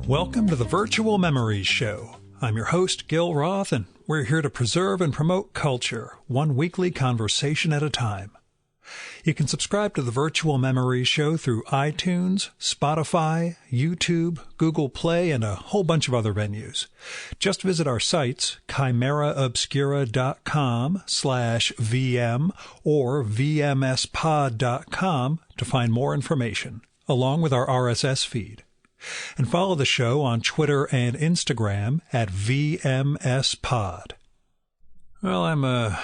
Welcome to the Virtual Memories Show. I'm your host, Gil Roth, and we're here to preserve and promote culture, one weekly conversation at a time. You can subscribe to the Virtual Memories Show through iTunes, Spotify, YouTube, Google Play, and a whole bunch of other venues. Just visit our sites, chimeraobscura.com/VM or vmspod.com to find more information, along with our RSS feed. And follow the show on Twitter and Instagram at VMSPod. Well, I'm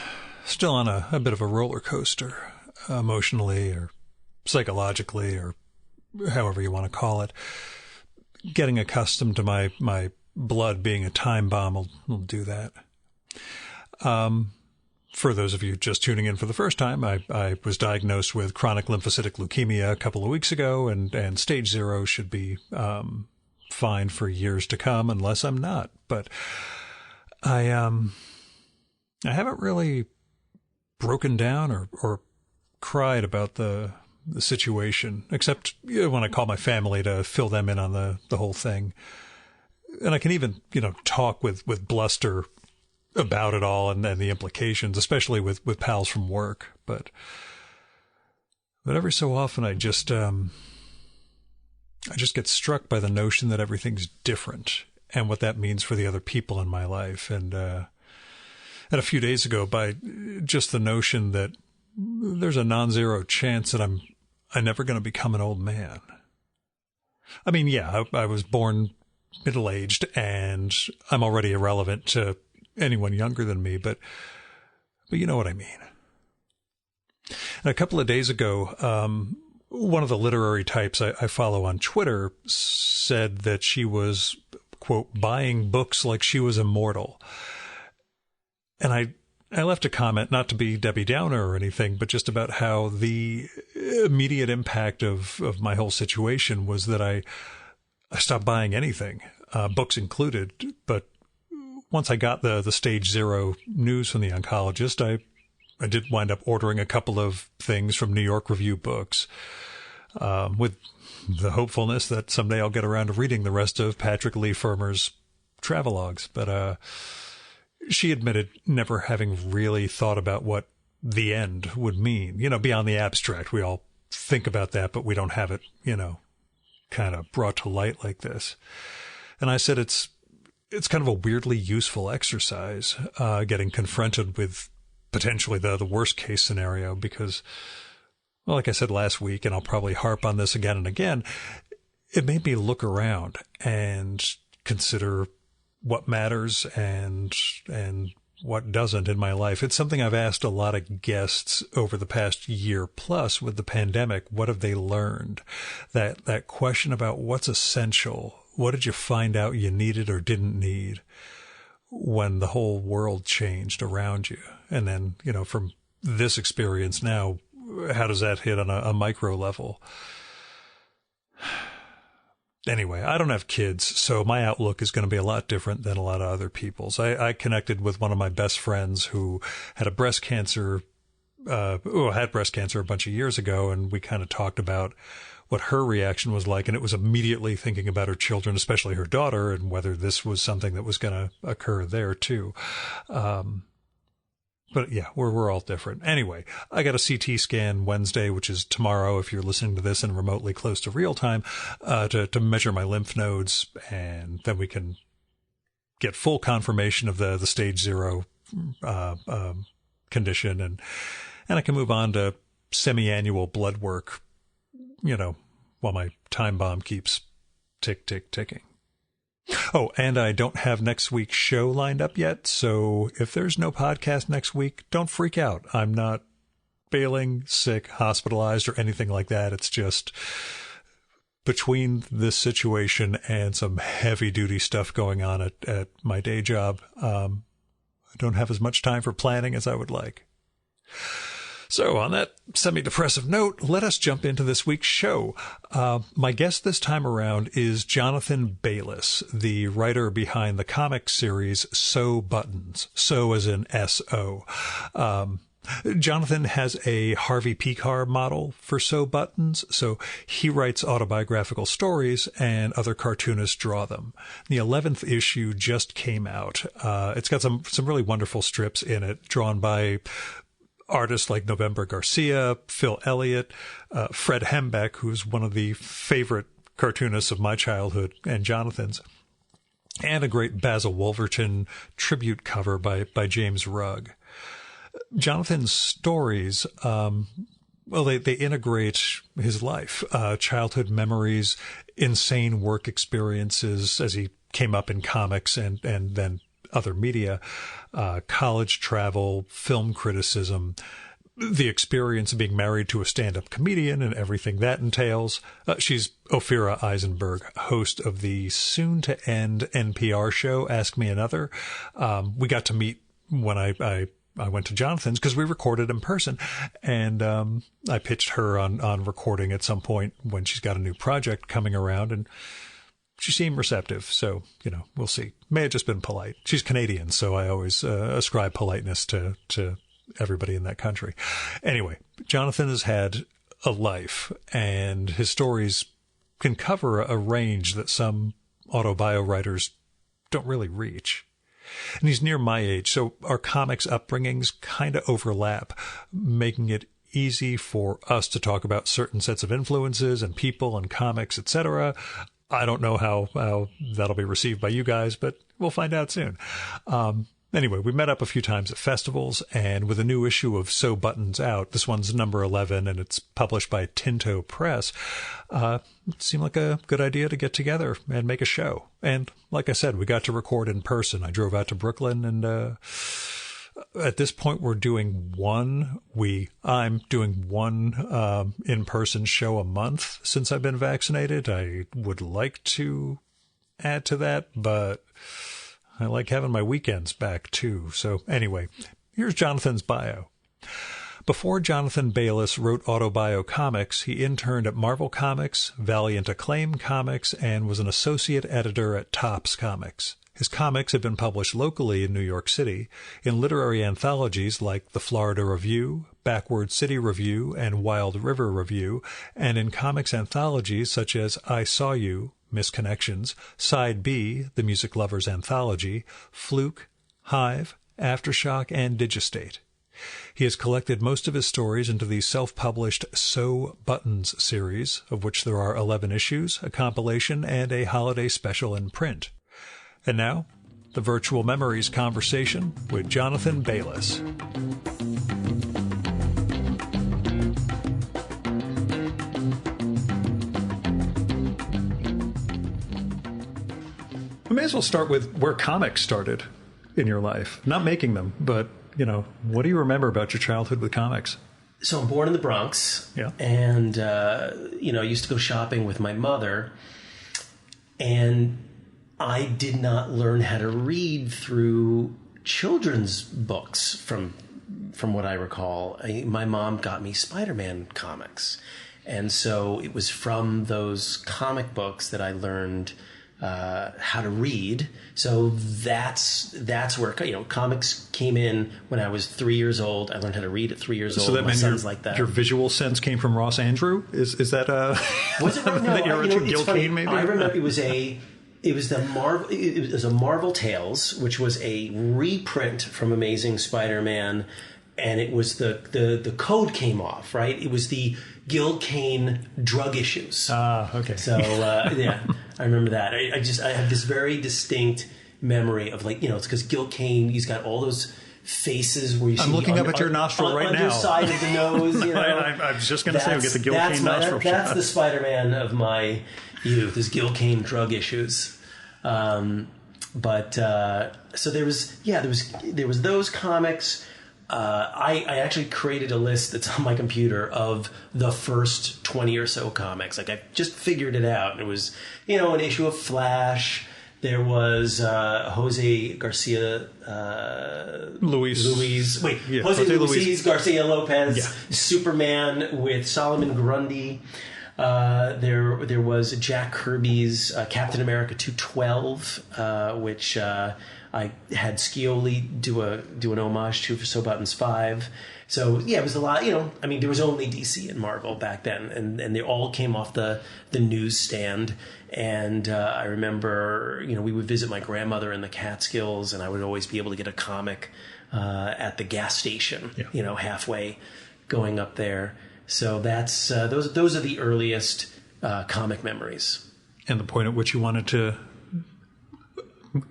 still on a bit of a roller coaster, emotionally or psychologically or however you want to call it. Getting accustomed to my blood being a time bomb will do that. For those of you just tuning in for the first time, I was diagnosed with chronic lymphocytic leukemia a couple of weeks ago, and stage 0 should be fine for years to come, unless I'm not. But I haven't really broken down or cried about the situation, except when I call my family to fill them in on the whole thing. And I can even, talk with bluster about it all and the implications, especially with pals from work. But every so often I just get struck by the notion that everything's different and what that means for the other people in my life. And a few days ago, by just the notion that there's a non-zero chance that I'm never going to become an old man. I mean, yeah, I was born middle-aged and I'm already irrelevant to anyone younger than me, but you know what I mean. And a couple of days ago, one of the literary types I follow on Twitter said that she was, quote, buying books like she was immortal. And I left a comment, not to be Debbie Downer or anything, but just about how the immediate impact of my whole situation was that I stopped buying anything, books included. But once I got the stage 0 news from the oncologist, I did wind up ordering a couple of things from New York Review Books, with the hopefulness that someday I'll get around to reading the rest of Patrick Lee Fermer's travelogues. But she admitted never having really thought about what the end would mean, beyond the abstract. We all think about that, but we don't have it, kind of brought to light like this. And I said, it's kind of a weirdly useful exercise, getting confronted with potentially the worst case scenario, because, well, like I said last week, and I'll probably harp on this again and again, it made me look around and consider what matters and what doesn't in my life. It's something I've asked a lot of guests over the past year plus with the pandemic. What have they learned? That question about what's essential. What did you find out you needed or didn't need when the whole world changed around you? And then, from this experience now, how does that hit on a micro level? Anyway, I don't have kids, so my outlook is going to be a lot different than a lot of other people's. I connected with one of my best friends who had breast cancer a bunch of years ago, and we kind of talked about what her reaction was like, and it was immediately thinking about her children, especially her daughter, and whether this was something that was going to occur there too. But yeah, we're all different. Anyway, I got a CT scan Wednesday, which is tomorrow if you're listening to this and remotely close to real time, to measure my lymph nodes, and then we can get full confirmation of the stage 0 condition, and I can move on to semi-annual blood work, while my time bomb keeps ticking. Oh, and I don't have next week's show lined up yet, so if there's no podcast next week, don't freak out. I'm not failing, sick, hospitalized, or anything like that. It's just between this situation and some heavy-duty stuff going on at my day job, I don't have as much time for planning as I would like. So on that semi-depressive note, let us jump into this week's show. My guest this time around is Jonathan Baylis, the writer behind the comic series Sew Buttons. Sew as in S-O. Jonathan has a Harvey Pekar model for Sew Buttons, so he writes autobiographical stories and other cartoonists draw them. The 11th issue just came out. It's got some really wonderful strips in it, drawn by artists like November Garcia, Phil Elliott, Fred Hembeck, who's one of the favorite cartoonists of my childhood and Jonathan's, and a great Basil Wolverton tribute cover by James Rugg. Jonathan's stories, they integrate his life, childhood memories, insane work experiences as he came up in comics and then other media, college travel, film criticism, the experience of being married to a stand-up comedian and everything that entails. She's Ophira Eisenberg, host of the soon-to-end NPR show Ask Me Another. We got to meet when I went to Jonathan's because we recorded in person, and I pitched her on recording at some point when she's got a new project coming around, and she seemed receptive. So, we'll see. May have just been polite. She's Canadian, so I always ascribe politeness to everybody in that country. Anyway, Jonathan has had a life, and his stories can cover a range that some autobio writers don't really reach. And he's near my age, so our comics upbringings kind of overlap, making it easy for us to talk about certain sets of influences and people and comics, etc. I don't know how that'll be received by you guys, but we'll find out soon. Anyway, we met up a few times at festivals, and with a new issue of Sew Buttons out, this one's number 11, and it's published by Tinto Press, it seemed like a good idea to get together and make a show. And like I said, we got to record in person. I drove out to Brooklyn, and at this point, I'm doing one in-person show a month since I've been vaccinated. I would like to add to that, but I like having my weekends back, too. So anyway, here's Jonathan's bio. Before Jonathan Baylis wrote autobio comics, he interned at Marvel Comics, Valiant Acclaim Comics, and was an associate editor at Topps Comics. His comics have been published locally in New York City, in literary anthologies like The Florida Review, Backward City Review, and Wild River Review, and in comics anthologies such as I Saw You, Misconnections, Side B, The Music Lovers Anthology, Fluke, Hive, Aftershock, and Digistate. He has collected most of his stories into the self-published Sew Buttons series, of which there are 11 issues, a compilation, and a holiday special in print. And now, the Virtual Memories conversation with Jonathan Baylis. We may as well start with where comics started in your life. Not making them, but, what do you remember about your childhood with comics? So I'm born in the Bronx. Yeah. And, I used to go shopping with my mother. And I did not learn how to read through children's books from what I recall. My mom got me Spider-Man comics. And so it was from those comic books that I learned how to read. So that's where comics came in when I was 3 years old. I learned how to read at 3 years old. So that meant like that. Your visual sense came from Ross Andrew? Is that was it? No, that you're Richard Gil Kane, maybe? I remember it was a Marvel Tales, which was a reprint from Amazing Spider-Man, and it was the code came off, right? It was the Gil Kane drug issues. Ah, okay. So yeah, I remember that. I have this very distinct memory of it's because Gil Kane, he's got all those faces where you see. I'm looking up at your nostril right now. Underside of the nose. I was just going to say, we'll get the Gil Kane nostril. That's the Spider-Man of my youth, is Gil Kane drug issues. So there was those comics. I actually created a list that's on my computer of the first 20 or so comics. I just figured it out. It was, an issue of Flash. There was Jose Garcia Luis. Jose Luis Garcia Lopez, yeah. Superman with Solomon Grundy. There was Jack Kirby's Captain America 212, which I had Scioli do an homage to for So Buttons 5. So yeah, it was a lot. I mean, there was only DC and Marvel back then, and they all came off the newsstand. And I remember, we would visit my grandmother in the Catskills, and I would always be able to get a comic at the gas station. Yeah. Halfway going up there. So that's those are the earliest comic memories. And the point at which you wanted to,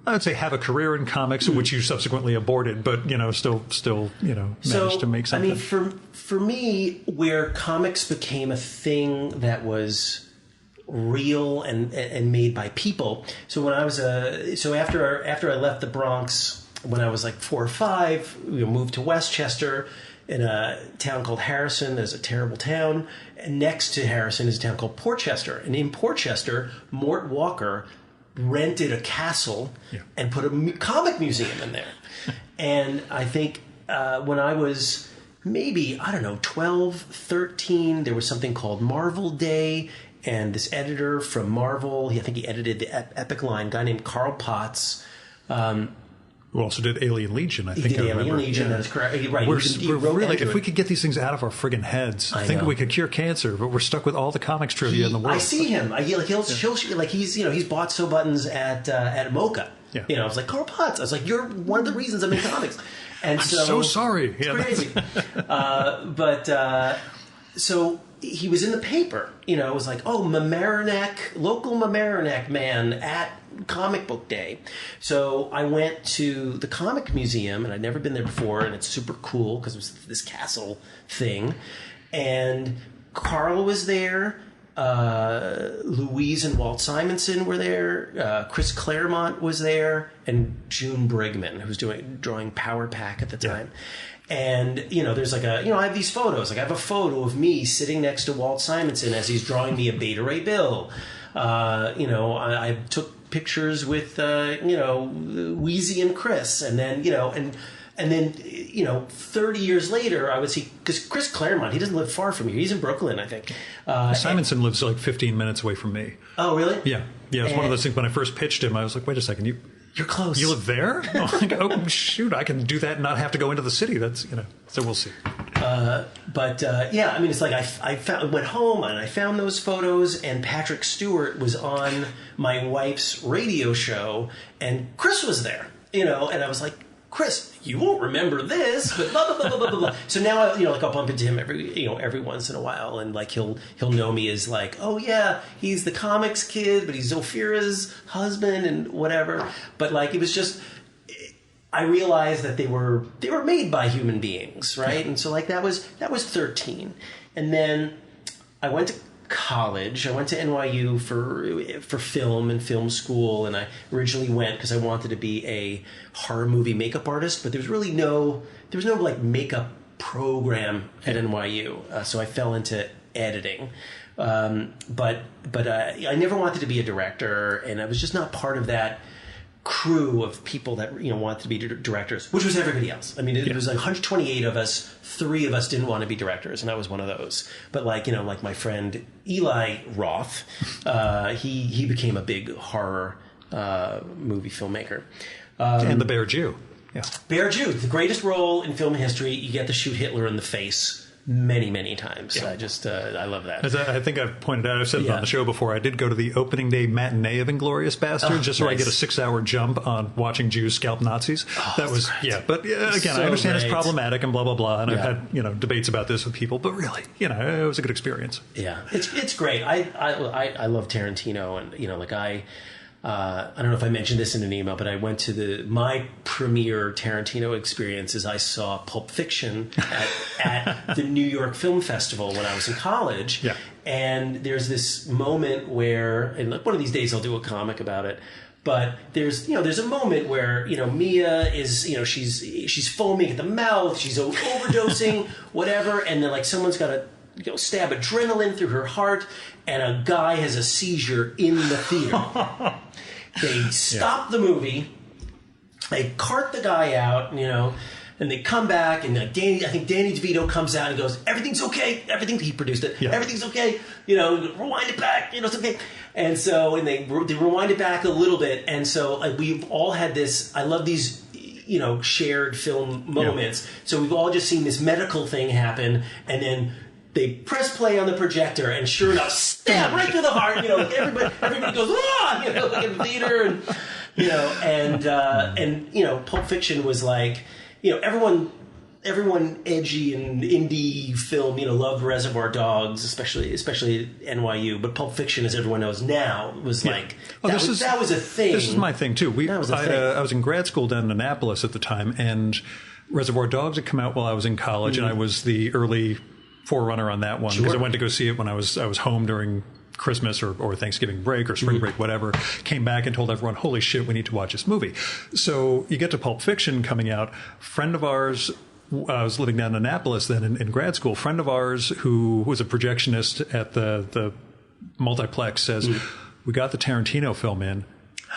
I would say, have a career in comics, which you subsequently aborted, but still managed to make something. I mean, for me, where comics became a thing that was real and made by people. So when I was after I left the Bronx when I was like 4 or 5, we moved to Westchester. In a town called Harrison. There's a terrible town. And next to Harrison is a town called Portchester. And in Portchester, Mort Walker rented a castle and put a comic museum in there. And I think when I was maybe, 12, 13, there was something called Marvel Day. And this editor from Marvel, I think he edited the Epic Line, a guy named Carl Potts, who also did Alien Legion, I think. He did Alien Legion, that is correct. Right. We're really, if we could get these things out of our friggin' heads, I think we could cure cancer, but we're stuck with all the comics trivia in the world. I see him. He's bought So Buttons at Mocha. Yeah. I was like, Carl Potts. I was like, you're one of the reasons I'm in comics. And I'm so sorry. It's crazy. So he was in the paper. It was like, local Mamaroneck man at Comic Book Day. So I went to the comic museum, and I'd never been there before, and it's super cool because it was this castle thing. And Carl was there. Louise and Walt Simonson were there. Chris Claremont was there, and June Brigman, who was drawing Power Pack at the time. Yeah. And, there's like I have these photos. Like I have a photo of me sitting next to Walt Simonson as he's drawing me a Beta Ray Bill. I took pictures with, Wheezy and Chris. And then, and then 30 years later, I would see, because Chris Claremont, he doesn't live far from here. He's in Brooklyn, I think. Simonson lives like 15 minutes away from me. Oh, really? Yeah. Yeah, it's one of those things. When I first pitched him, I was like, wait a second, you're close. You live there? Oh, shoot, I can do that and not have to go into the city. That's, so we'll see. It's like I went home and I found those photos, and Patrick Stewart was on my wife's radio show, and Chris was there, and I was like, Chris, you won't remember this, but blah, blah, blah, blah, blah, blah. So now, I'll bump into him every once in a while, and like he'll know me as like, oh yeah, he's the comics kid, but he's Ophira's husband and whatever. But like, it was just, I realized that they were made by human beings, right? And so like that was 13. And then I went to college. I went to NYU for film and film school, and I originally went because I wanted to be a horror movie makeup artist, but there was no like makeup program at NYU, so I fell into editing. But I never wanted to be a director, and I was just not part of that crew of people that wanted to be directors, which was everybody else. I mean, it was like 128 of us. 3 of us didn't want to be directors, and I was one of those. But like like my friend Eli Roth, he became a big horror movie filmmaker. And the Bear Jew. Yeah. Bear Jew, the greatest role in film history. You get to shoot Hitler in the face many times. Yeah. I love that. As I think I've pointed out, I've said it on the show before, I did go to the opening day matinee of Inglourious Basterds just so I get a 6-hour jump on watching Jews scalp Nazis. That was great. Yeah. But again, so I understand it's problematic and blah blah blah, and I've had debates about this with people, but really, it was a good experience. Yeah, it's great. I love Tarantino, and I don't know if I mentioned this in an email, but I went to my premiere Tarantino experience is I saw Pulp Fiction at the New York Film Festival when I was in college. Yeah. And there's this moment where, and one of these days I'll do a comic about it, but there's a moment where, Mia is, she's foaming at the mouth, she's overdosing, whatever, and then like someone's got to stab adrenaline through her heart, and a guy has a seizure in the theater. They stop the movie, they cart the guy out, And they come back, and I think Danny DeVito comes out and goes, everything's okay. He produced it. Yeah. Everything's okay. Rewind it back. It's okay. And so, and they rewind it back a little bit. And so we've all had this, I love these, shared film moments. Yeah. So we've all just seen this medical thing happen, and then they press play on the projector, and sure enough, stab right through the heart. Everybody goes, ah, like in the theater, and Pulp Fiction was like, everyone edgy and indie film, loved Reservoir Dogs, especially at NYU. But Pulp Fiction, as everyone knows now, was like that was a thing. This is my thing too. I was in grad school down in Annapolis at the time, and Reservoir Dogs had come out while I was in college, and I was the early forerunner on that one because I went to go see it when I was home during Christmas or Thanksgiving break or spring break, whatever. Came back and told everyone, holy shit, we need to watch this movie. So you get to Pulp Fiction coming out. Friend of ours, I was living down in Annapolis then in grad school. Friend of ours who was a projectionist at the multiplex says, we got the Tarantino film in.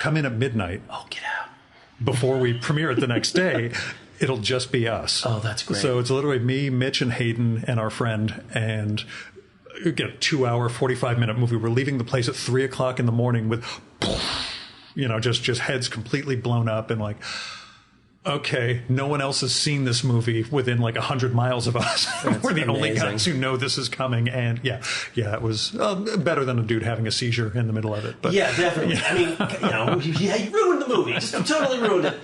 Come in at midnight. Oh, get out. Before we premiere it the next day. It'll just be us. Oh, that's great. So it's literally me, Mitch, and Hayden, and our friend, and we get a 2-hour, 45-minute movie. We're leaving the place at 3 o'clock in the morning with, just heads completely blown up, and like, okay, no one else has seen this movie within like 100 miles of us. We're the only guys who know this is coming, and yeah, it was better than a dude having a seizure in the middle of it. But yeah, definitely. Yeah. I mean, you ruined the movie. Just totally ruined it.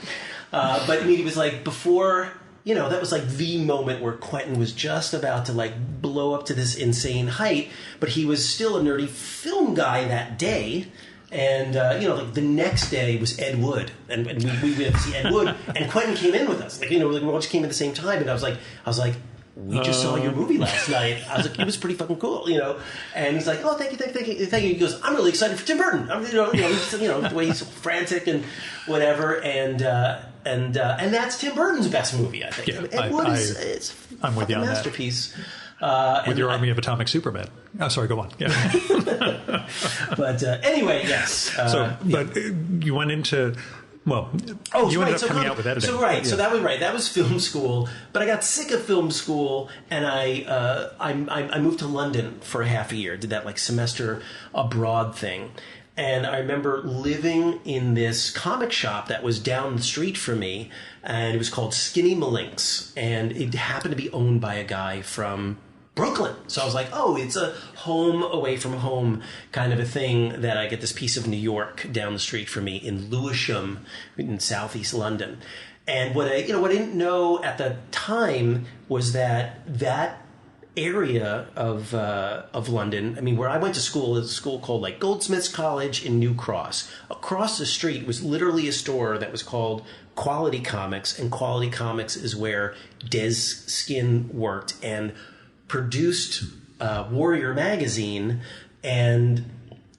But I mean, it was like before, that was like the moment where Quentin was just about to like blow up to this insane height, but he was still a nerdy film guy that day. And, like the next day was Ed Wood, and we went to see Ed Wood, and Quentin came in with us. Like, we all just came at the same time, and I was like, we just saw your movie last night. I was like, it was pretty fucking cool, And he's like, oh, thank you. He goes, I'm really excited for Tim Burton. The way he's frantic and whatever, and that's Tim Burton's best movie, I think. Yeah, Ed Wood is I'm with you on masterpiece. With your army of atomic Superman. Oh, sorry, go on. Yeah. But anyway, yes. But you went into... Well, you ended up coming out with editing. So that was right. That was film school. But I got sick of film school, and I moved to London for half a year. Did that like semester abroad thing. And I remember living in this comic shop that was down the street from me, and it was called Skinny Malinks. And it happened to be owned by a guy from Brooklyn. So I was like, oh, it's a home away from home kind of a thing that I get this piece of New York down the street from me in Lewisham in southeast London. And what I didn't know at the time was that area of London, I mean, where I went to school is a school called like Goldsmiths College in New Cross. Across the street was literally a store that was called Quality Comics, and Quality Comics is where Des Skin worked and produced Warrior Magazine, and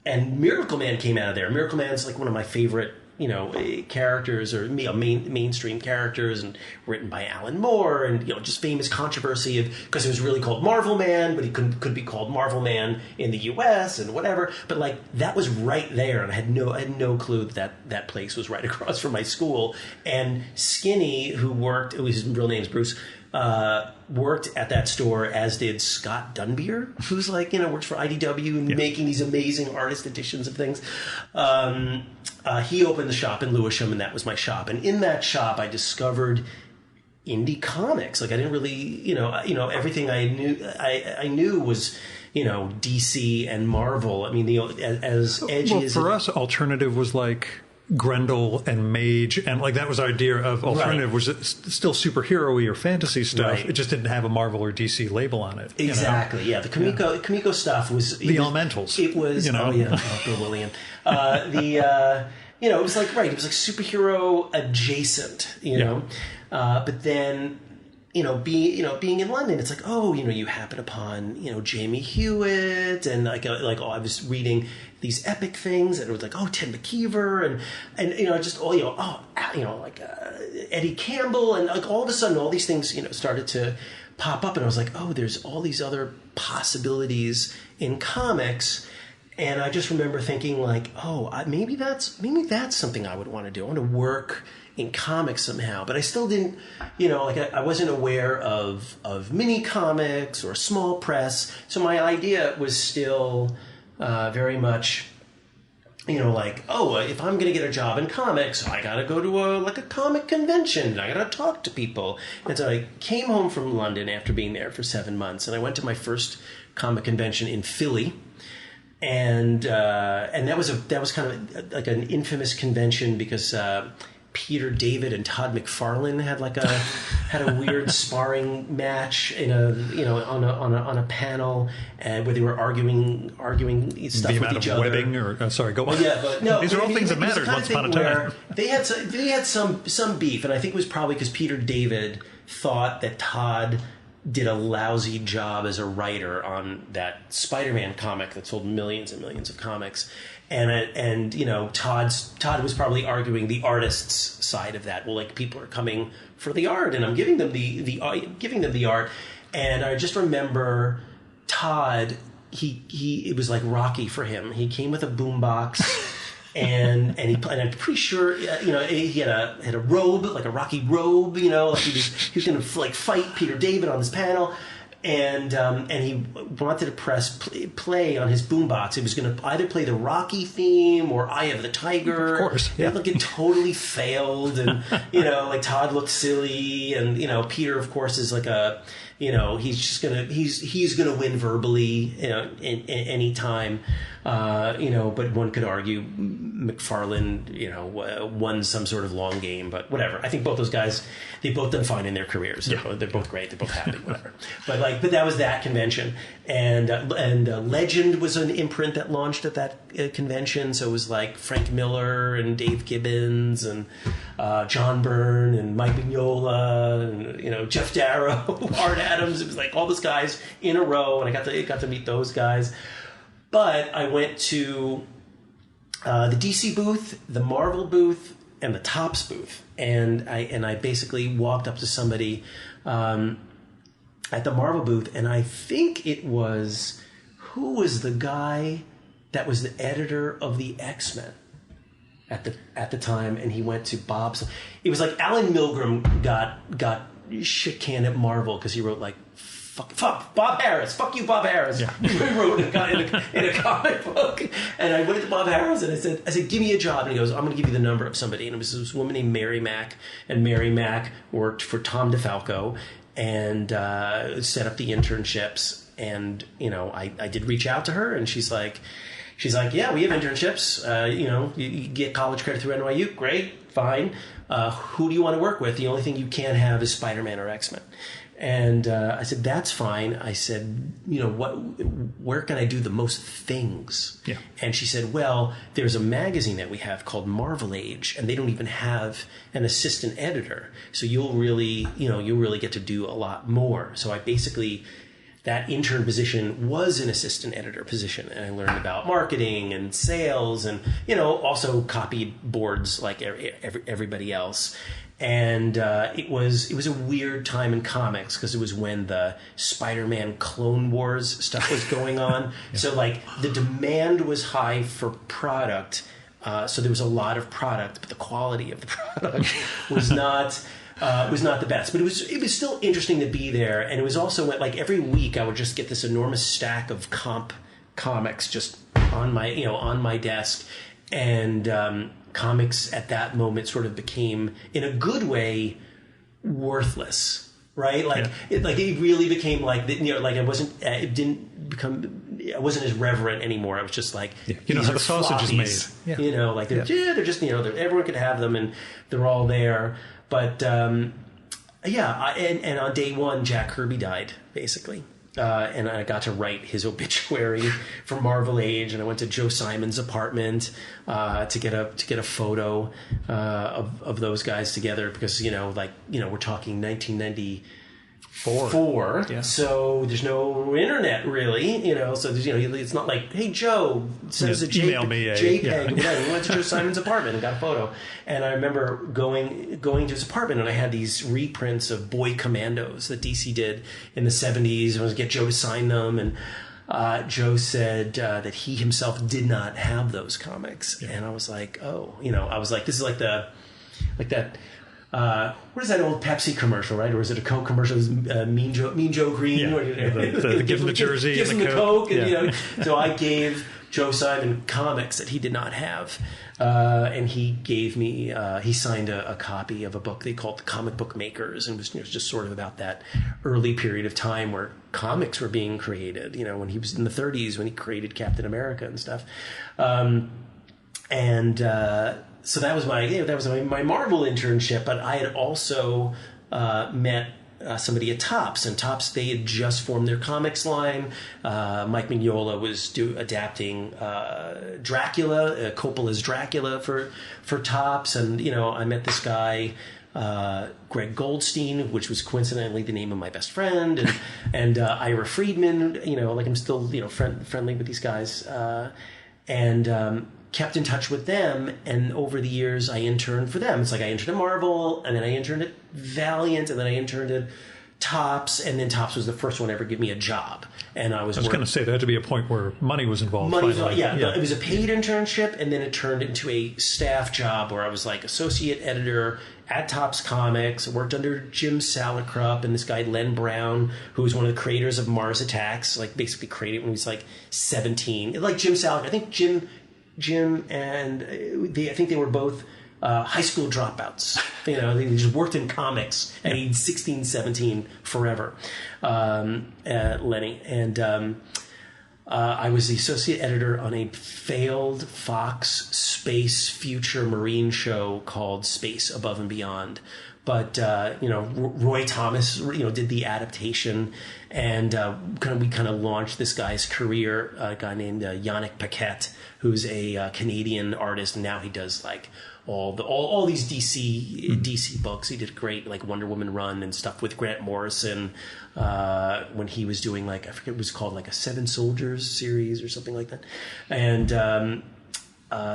Miracle Man came out of there. Miracle Man's like one of my favorite characters, or mainstream characters, and written by Alan Moore, and just famous controversy of because it was really called Marvel Man, but he could be called Marvel Man in the U.S. and whatever. But like that was right there, and I had no clue that place was right across from my school. And Skinny, who worked, his real name's Bruce. Worked at that store, as did Scott Dunbier, who's like, works for IDW and making these amazing artist editions of things. He opened the shop in Lewisham, and that was my shop. And in that shop, I discovered indie comics. Like I didn't really, everything I knew was, DC and Marvel. I mean, as edgy as for us, alternative was like Grendel and Mage, and like that was our idea of alternative, was still superhero-y or fantasy stuff. Right. It just didn't have a Marvel or DC label on it. Exactly. Yeah. The Kamiko stuff was the Elementals. It was Bill William. It was like it was like superhero adjacent. But then being in London, it's like, you happen upon, Jamie Hewitt, and I was reading these epic things, and it was like, Ted McKeever, and Eddie Campbell, and like all of a sudden, all these things, started to pop up, and I was like, there's all these other possibilities in comics. And I just remember thinking like, maybe that's something I would want to do. I want to work in comics somehow, but I still didn't, like I wasn't aware of mini comics or small press. So my idea was still very much, like, if I'm going to get a job in comics, I got to go to a comic convention. I got to talk to people. And so I came home from London after being there for 7 months, and I went to my first comic convention in Philly. And that was kind of like an infamous convention because Peter David and Todd McFarlane had a weird sparring match on a panel where they were arguing stuff with each other. Webbing or sorry, go on. Yeah, but no, these are all things that mattered once upon a time. They had some beef, and I think it was probably because Peter David thought that Todd did a lousy job as a writer on that Spider-Man comic that sold millions and millions of comics. And Todd was probably arguing the artist's side of that. Well, like, people are coming for the art, and I'm giving them the art. And I just remember Todd. It was like Rocky for him. He came with a boombox. And I'm pretty sure he had a robe, like a Rocky robe, like he was going to like fight Peter David on this panel, and he wanted to press play on his boombox. He was going to either play the Rocky theme or Eye of the Tiger. Of course, yeah. And it totally failed, and like Todd looked silly, and Peter, of course, is like a. He's gonna win verbally, in any time, but one could argue McFarlane, won some sort of long game, but whatever. I think both those guys, they've both done fine in their careers. They're both great. They're both happy, whatever. But that was that convention, and Legend was an imprint that launched at that convention. So it was like Frank Miller and Dave Gibbons and John Byrne and Mike Mignola and Jeff Darrow, Art Adams. It was like all those guys in a row, and I got to meet those guys. But I went to the DC booth, the Marvel booth, and the Topps booth, and I basically walked up to somebody at the Marvel booth, and I think it was, who was the guy that was the editor of the X-Men at the time, and he went to Bob's. It was like Alan Milgram got shit canned at Marvel because he wrote like fuck Bob Harris, fuck you Bob Harris. Yeah. He wrote in a comic book, and I went to Bob Harris and I said give me a job, and he goes, I'm going to give you the number of somebody, and it was this woman named Mary Mack, and Mary Mack worked for Tom DeFalco and set up the internships, and I did reach out to her, and she's like, yeah, we have internships. You get college credit through NYU. Great, fine. Who do you want to work with? The only thing you can't have is Spider-Man or X-Men. And I said, that's fine. I said, where can I do the most things? Yeah. And she said, well, there's a magazine that we have called Marvel Age, and they don't even have an assistant editor. So you'll really get to do a lot more. So I basically, that intern position was an assistant editor position, and I learned about marketing and sales, and also copied boards like everybody else. And it was a weird time in comics because it was when the Spider-Man Clone Wars stuff was going on. Yeah. So like the demand was high for product, so there was a lot of product, but the quality of the product was not the best. But it was still interesting to be there, and it was also like every week I would just get this enormous stack of comics just on my desk, and comics at that moment sort of became, in a good way, worthless, right? Like, yeah. It really became like, like I wasn't as reverent anymore. I was just like, yeah. How the sausage is made. Yeah. They're just, everyone could have them, and they're all there. But and on day one, Jack Kirby died, basically. And I got to write his obituary for Marvel Age, and I went to Joe Simon's apartment to get a photo of those guys together, because we're talking 1994. Yeah. So there's no internet really, so there's, it's not like, hey Joe, send us a email me a JPEG. Yeah. We went to Joe Simon's apartment and got a photo, and I remember going to his apartment, and I had these reprints of Boy Commandos that DC did in the 70s. I was get Joe to sign them, and Joe said that he himself did not have those comics, and I was like, this is like like that. What is that old Pepsi commercial, right? Or is it a Coke commercial? Mean Joe Green? Yeah. The give him the jersey, gives and him the Coke. Yeah. And, you know, so I gave Joe Simon comics that he did not have, and he gave me. He signed a copy of a book they called The Comic Book Makers, and it was just sort of about that early period of time where comics were being created. You know, when he was in the 30s, when he created Captain America and stuff, So that was my Marvel internship, but I had also met somebody at Topps, and Topps, they had just formed their comics line. Mike Mignola was adapting Dracula, Coppola's Dracula for Topps, and you know I met this guy. Greg Goldstein, which was coincidentally the name of my best friend, and Ira Friedman. You know, like I'm still friendly with these guys, and kept in touch with them. And over the years, I interned for them. It's like I interned at Marvel, and then I interned at Valiant, and then I interned at Topps, and then Topps was the first one to ever give me a job. And I was going to say there had to be a point where money was involved. Yeah. It was a paid internship, and then it turned into a staff job where I was like associate editor at Topps Comics. I worked under Jim Salicrup and this guy Len Brown, who was one of the creators of Mars Attacks, like basically created when he was like 17. Like Jim Salicrup, I think Jim and I think they were both high school dropouts. You know, they just worked in comics at age 16, 17 forever. Lenny. And I was the associate editor on a failed Fox space future marine show called Space Above and Beyond. But, Roy Thomas, did the adaptation, and we kind of launched this guy's career, a guy named Yannick Paquette, who's a Canadian artist, and now he does like all these DC books. He did a great like Wonder Woman run and stuff with Grant Morrison when he was doing like, I forget, it was called like a Seven Soldiers series or something like that. And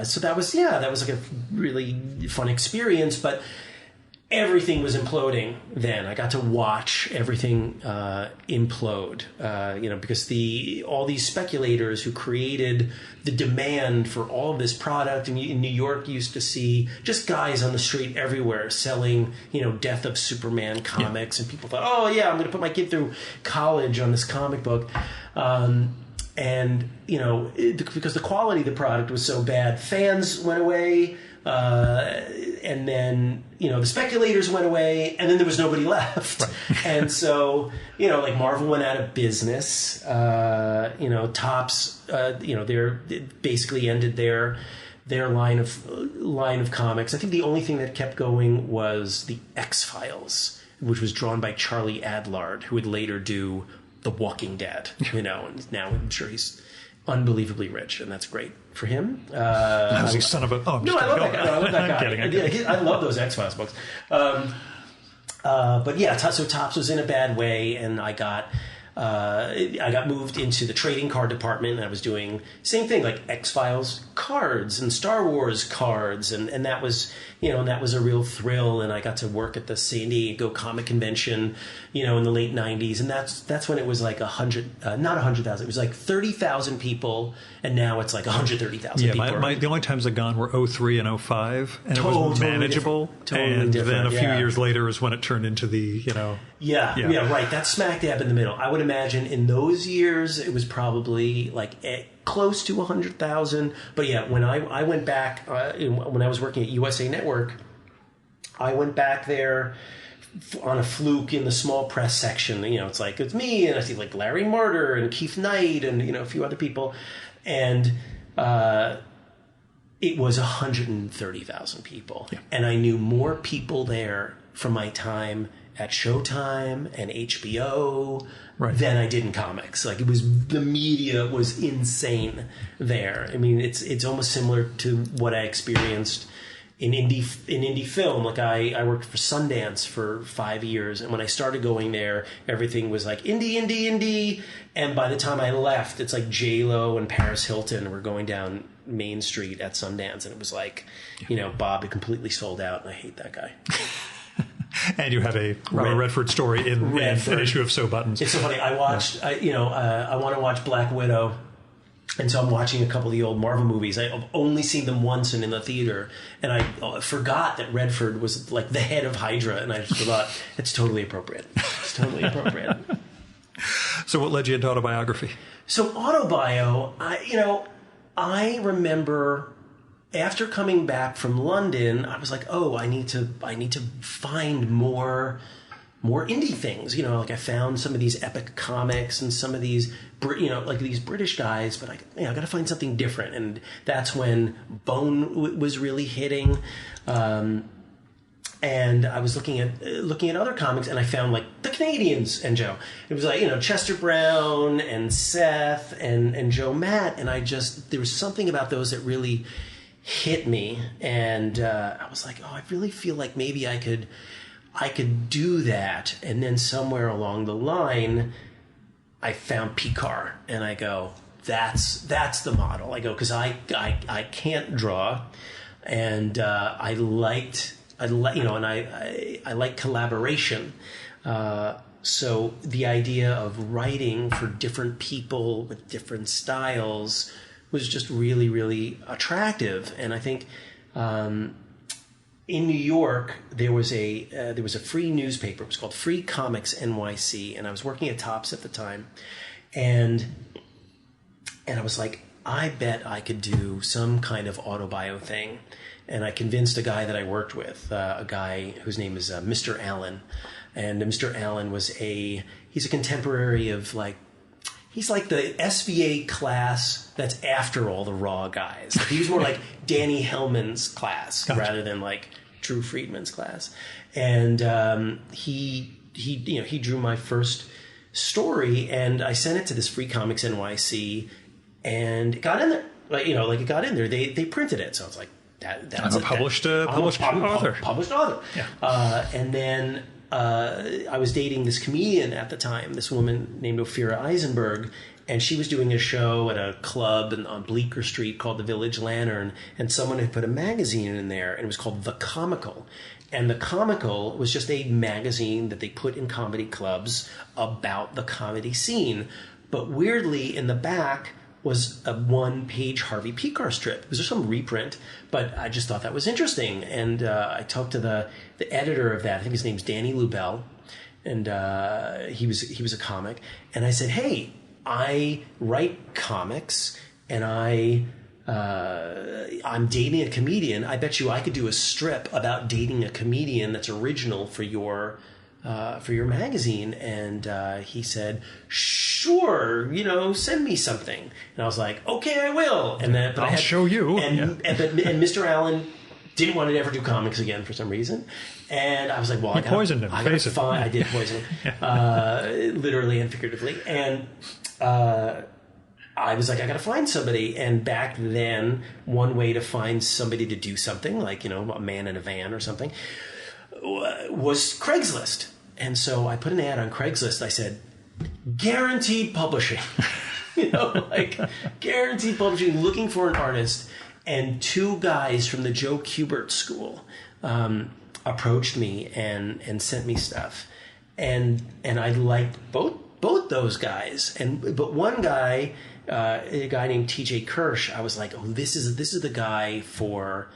so that was like a really fun experience, but everything was imploding then. I got to watch everything implode, because all these speculators who created the demand for all of this product. And in New York, you used to see just guys on the street everywhere selling, Death of Superman comics. Yeah. And people thought, oh, yeah, I'm going to put my kid through college on this comic book. Because the quality of the product was so bad, fans went away. And then, the speculators went away, and then there was nobody left. Right. And so, like Marvel went out of business. Topps, they basically ended their line of comics. I think the only thing that kept going was the X-Files, which was drawn by Charlie Adlard, who would later do The Walking Dead, and now I'm sure he's unbelievably rich, and that's great for him. How's he son of a... Oh, I love that guy. I love that guy. I'm kidding. I love those X-Files books. But yeah, so Topps was in a bad way, and I got moved into the trading card department, and I was doing same thing, like X-Files cards and Star Wars cards, and that was a real thrill. And I got to work at the San Diego Comic Convention, in the late 90s, and that's when it was like 100,000. It was like 30,000 people, and now it's like 130,000 people. Yeah, the only times I've gone were 03 and 05, and it was manageable. Totally different. Then a few years later is when it turned into the, Yeah, right. That's smack dab in the middle. I would imagine in those years it was probably like close to 100,000. But yeah, when I went back, when I was working at USA Network, I went back there on a fluke in the small press section. It's like, it's me, and I see like Larry Marder and Keith Knight and, a few other people. And it was 130,000 people. Yeah. And I knew more people there from my time at Showtime and HBO than I did in comics. Like the media was insane there. I mean, it's almost similar to what I experienced in indie film. Like I worked for Sundance for 5 years, and when I started going there, everything was like indie. And by the time I left, it's like J-Lo and Paris Hilton were going down Main Street at Sundance, and it was like, Bob had completely sold out, and I hate that guy. And you have a Robert Redford story in an issue of Sew Buttons. It's so funny. I watched, I want to watch Black Widow. And so I'm watching a couple of the old Marvel movies. I've only seen them once and in the theater. And I forgot that Redford was like the head of Hydra. And I just thought, it's totally appropriate. It's totally appropriate. So what led you into autobiography? So autobio, I remember after coming back from London, I was like, oh, I need to find more indie things, like I found some of these epic comics and some of these, like these British guys, but I got to find something different. And that's when Bone was really hitting. And I was looking at other comics, and I found like the Canadians and Joe. It was like, Chester Brown and Seth and Joe Matt. And there was something about those that really hit me. And I was like, oh, I really feel like maybe I could do that. And then somewhere along the line, I found Picard, and I go, that's the model. I go, because I can't draw, and I like collaboration. So the idea of writing for different people with different styles was just really, really attractive. And I think in New York, there was a free newspaper. It was called Free Comics NYC, and I was working at Topps at the time, and I was like, I bet I could do some kind of autobio thing. And I convinced a guy that I worked with, a guy whose name is Mr. Allen, and Mr. Allen he's a contemporary of he's like the SVA class that's after all the Raw guys. He was more like Danny Hellman's class. Gotcha. Rather than like Drew Friedman's class. And he drew my first story, and I sent it to this Free Comics NYC, and it got in there. It got in there. They printed it, so it's like that's I'm a published author. Published author. Yeah. And then I was dating this comedian at the time, this woman named Ophira Eisenberg, and she was doing a show at a club on Bleecker Street called the Village Lantern, and someone had put a magazine in there, and it was called The Comical. And The Comical was just a magazine that they put in comedy clubs about the comedy scene. But weirdly, in the back was a one-page Harvey Pekar strip. It was just some reprint, but I just thought that was interesting. And I talked to the editor of that. I think his name's Danny Lubell, and he was a comic. And I said, hey, I write comics, and I'm dating a comedian. I bet you I could do a strip about dating a comedian that's original for your magazine. And he said, sure, send me something. And I was like, okay, I will. And then, but I'll show you. And Mr. Allen didn't want to ever do comics again for some reason. And I was like, well, you poisoned him. I did poison him, literally and figuratively. And I was like, I got to find somebody. And back then, one way to find somebody to do something, like, a man in a van or something, was Craigslist. And so I put an ad on Craigslist. I said, guaranteed publishing, guaranteed publishing, looking for an artist. And two guys from the Joe Kubert School approached me and sent me stuff. And I liked both those guys. But one guy, a guy named TJ Kirsch, I was like, oh, this is the guy for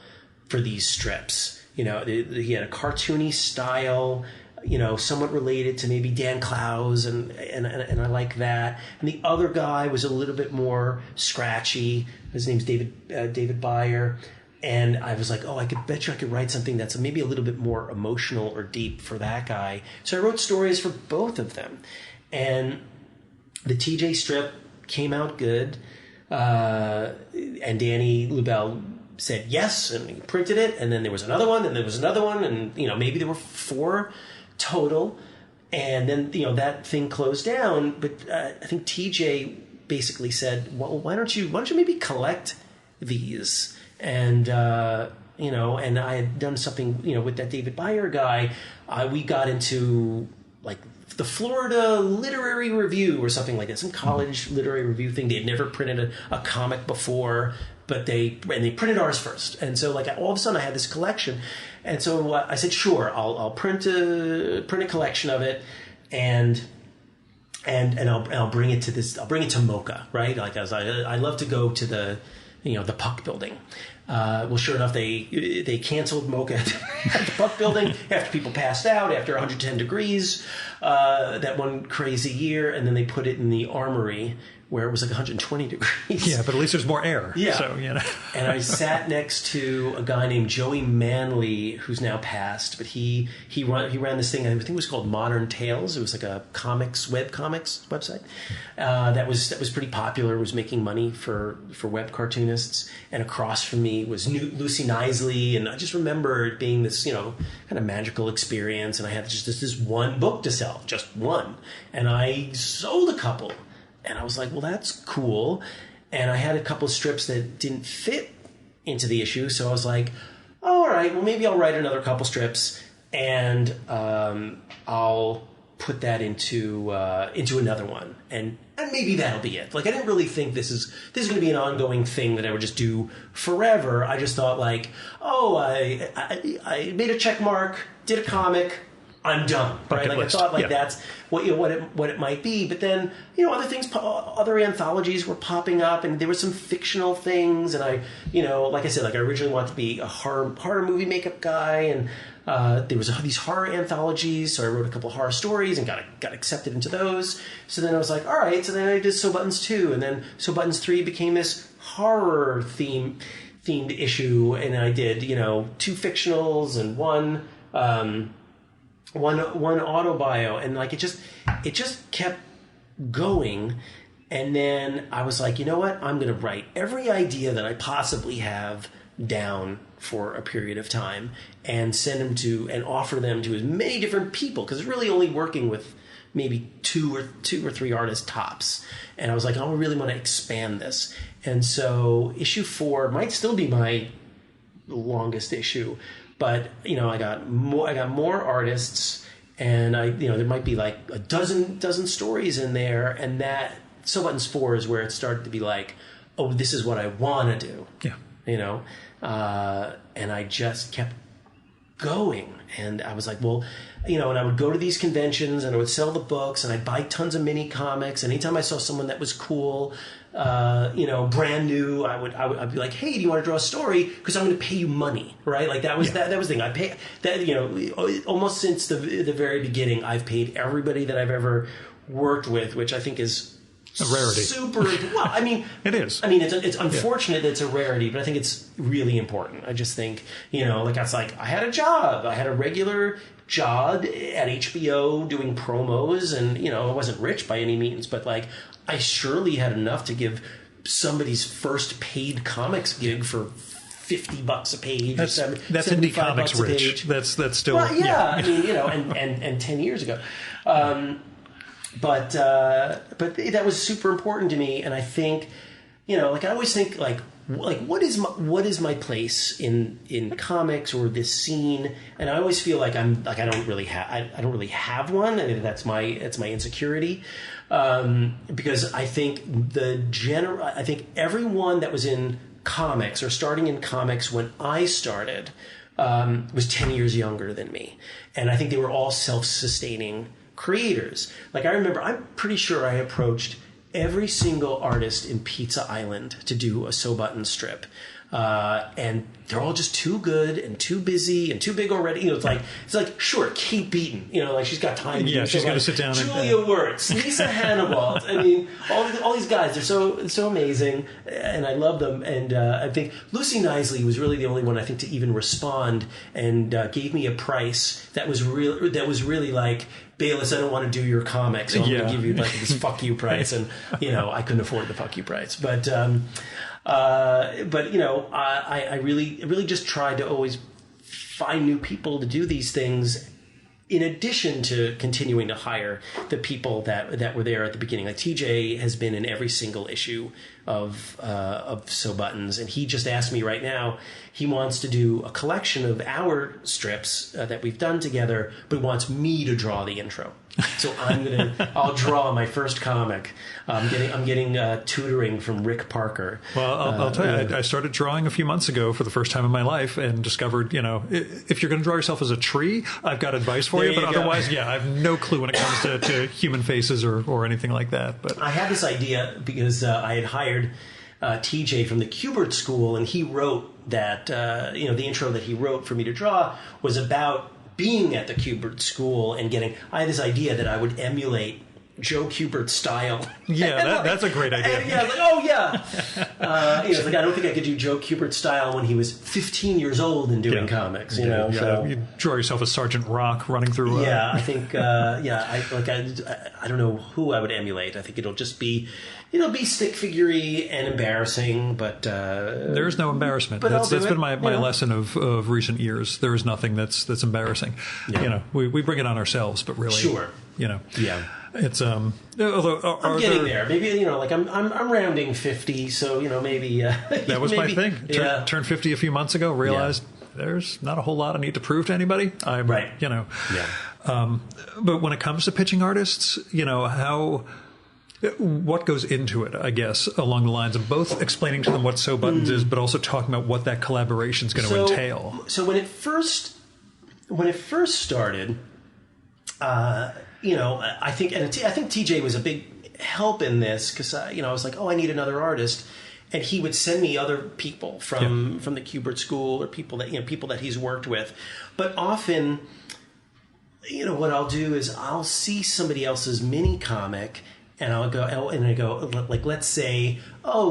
these strips. He had a cartoony style, somewhat related to maybe Dan Clowes, and I like that. And the other guy was a little bit more scratchy. His name's David Beyer. And I was like, oh, I bet you I could write something that's maybe a little bit more emotional or deep for that guy. So I wrote stories for both of them. And the TJ strip came out good. And Danny Lubell said yes, and he printed it. And then there was another one, and there was another one. And, maybe there were 4 total. And then, that thing closed down. But I think TJ basically said, well, why don't you maybe collect these? And, and I had done something, with that David Beyer guy. We got into, like, the Florida Literary Review or something like that, some college literary review thing. They had never printed a comic before, but they printed ours first. And so, like, all of a sudden I had this collection. And so I said, sure, I'll print a collection of it. And and I'll bring it to Mocha, right? Like I love to go to the Puck building. Well, sure enough, they canceled Mocha at the Puck building after people passed out after 110 degrees that one crazy year, and then they put it in the Armory where it was like 120 degrees. Yeah, but at least there's more air. Yeah. So, And I sat next to a guy named Joey Manley, who's now passed, but he ran this thing, I think it was called Modern Tales. It was like a web comics website that was pretty popular. It was making money for web cartoonists. And across from me was Lucy Knisley, and I just remember it being this kind of magical experience. And I had just this one book to sell, just one, and I sold a couple. And I was like, well, that's cool. And I had a couple of strips that didn't fit into the issue. So I was like, all right, well, maybe I'll write another couple strips and I'll put that into another one. And maybe that'll be it. Like, I didn't really think this is going to be an ongoing thing that I would just do forever. I just thought like, oh, I made a check mark, did a comic, I'm done, right? Like list. I thought, like that's what it might be. But then, other things, other anthologies were popping up, and there were some fictional things. And I, like I said, like I originally wanted to be a horror movie makeup guy, and there was these horror anthologies. So I wrote a couple of horror stories and got accepted into those. So then I was like, all right. So then I did So Buttons 2, and then So Buttons 3 became this horror themed issue, and I did 2 fictionals and one autobio, and like it just kept going. And then I was like, you know what, I'm going to write every idea that I possibly have down for a period of time and send them to and offer them to as many different people, because it's really only working with maybe two or three artists tops. And I was like, I really want to expand this. And so issue 4 might still be my longest issue, but I got more artists, and there might be like a dozen stories in there, and that So Buttons 4 is where it started to be like, oh, this is what I want to do. Yeah. And I just kept going, and I was like, well, and I would go to these conventions, and I would sell the books, and I'd buy tons of mini comics. And anytime I saw someone that was cool, brand new, I'd be like, hey, do you want to draw a story? Because I'm going to pay you money, right? Like that was that was the thing. I pay that, almost since the very beginning, I've paid everybody that I've ever worked with, which I think is a rarity. Super. Well, I mean, it is. I mean, it's unfortunate that it's a rarity, but I think it's really important. I just think, like I was like, I had a job. I had a regular job at HBO doing promos, and I wasn't rich by any means, but like I surely had enough to give somebody's first paid comics gig for $50 a page. That's indie comics rich. That's still. Well, yeah. I mean, and 10 years ago. But that was super important to me, and I think, like I always think, like what is my place in comics or this scene, and I always feel like I don't really have one. I mean, that's my insecurity, because I think I think everyone that was in comics or starting in comics when I started was 10 years younger than me, and I think they were all self-sustaining creators. Like I remember, I'm pretty sure I approached every single artist in Pizza Island to do a So Button strip. And they're all just too good and too busy and too big already. It's like sure, Kate Beaton. Like she's got time. Yeah, she's got to sit down. Julia Wirtz, Lisa Hannibal. I mean, all these guys. They're so amazing, and I love them. And I think Lucy Knisley was really the only one I think to even respond and gave me a price that was real. That was really like, Baylis, I don't want to do your comics. So I'm going to give you like this fuck you price, and I couldn't afford the fuck you price, but I really just tried to always find new people to do these things, in addition to continuing to hire the people that were there at the beginning. Like TJ has been in every single issue of So Buttons, and he just asked me right now, he wants to do a collection of our strips that we've done together, but wants me to draw the intro. So I'll draw my first comic. I'm getting tutoring from Rick Parker. Well, I'll tell you, I started drawing a few months ago for the first time in my life and discovered, if you're going to draw yourself as a tree, I've got advice for you. But otherwise, I have no clue when it comes to human faces or anything like that. But I had this idea because I had hired TJ from the Kubert School, and he wrote that, the intro that he wrote for me to draw was about being at the Kubert School and I had this idea that I would emulate Joe Kubert's style. Yeah, that's a great idea. And, it's like, I don't think I could do Joe Kubert's style when he was 15 years old and doing comics, So, you draw yourself as Sergeant Rock running through. I think, I don't know who I would emulate. I think it'll just be, be stick figure-y and embarrassing, but... there is no embarrassment. That's been my lesson of recent years. There is nothing that's embarrassing. Yeah. We bring it on ourselves, but really... Sure. Yeah. It's although I'm getting there. Maybe I'm rounding 50, so maybe that was my thing. Turned 50 a few months ago. Realized there's not a whole lot I need to prove to anybody. Right. But when it comes to pitching artists, what goes into it, I guess, along the lines of both explaining to them what So Buttons is, but also talking about what that collaboration is going to entail. So when it first started, I think TJ was a big help in this because I was like, I need another artist, and he would send me other people from the Kubert School or people that he's worked with, but often, what I'll do is I'll see somebody else's mini comic. And I go, like, let's say,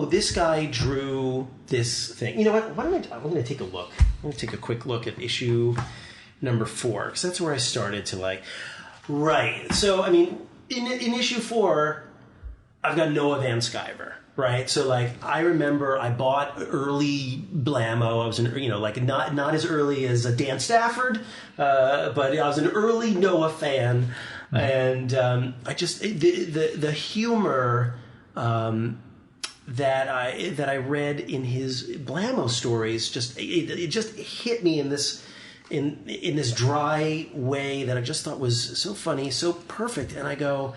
this guy drew this thing. You know what? I'm going to take a look. I'm going to take a quick look at issue number 4, because that's where I started to right. So, I mean, in issue 4, I've got Noah Van Sciver, right? So, I remember I bought early Blammo. I was not as early as Dan Stafford, but I was an early Noah fan. And I just the humor that I read in his Blammo stories just hit me in this dry way that I just thought was so funny, so perfect. And I go,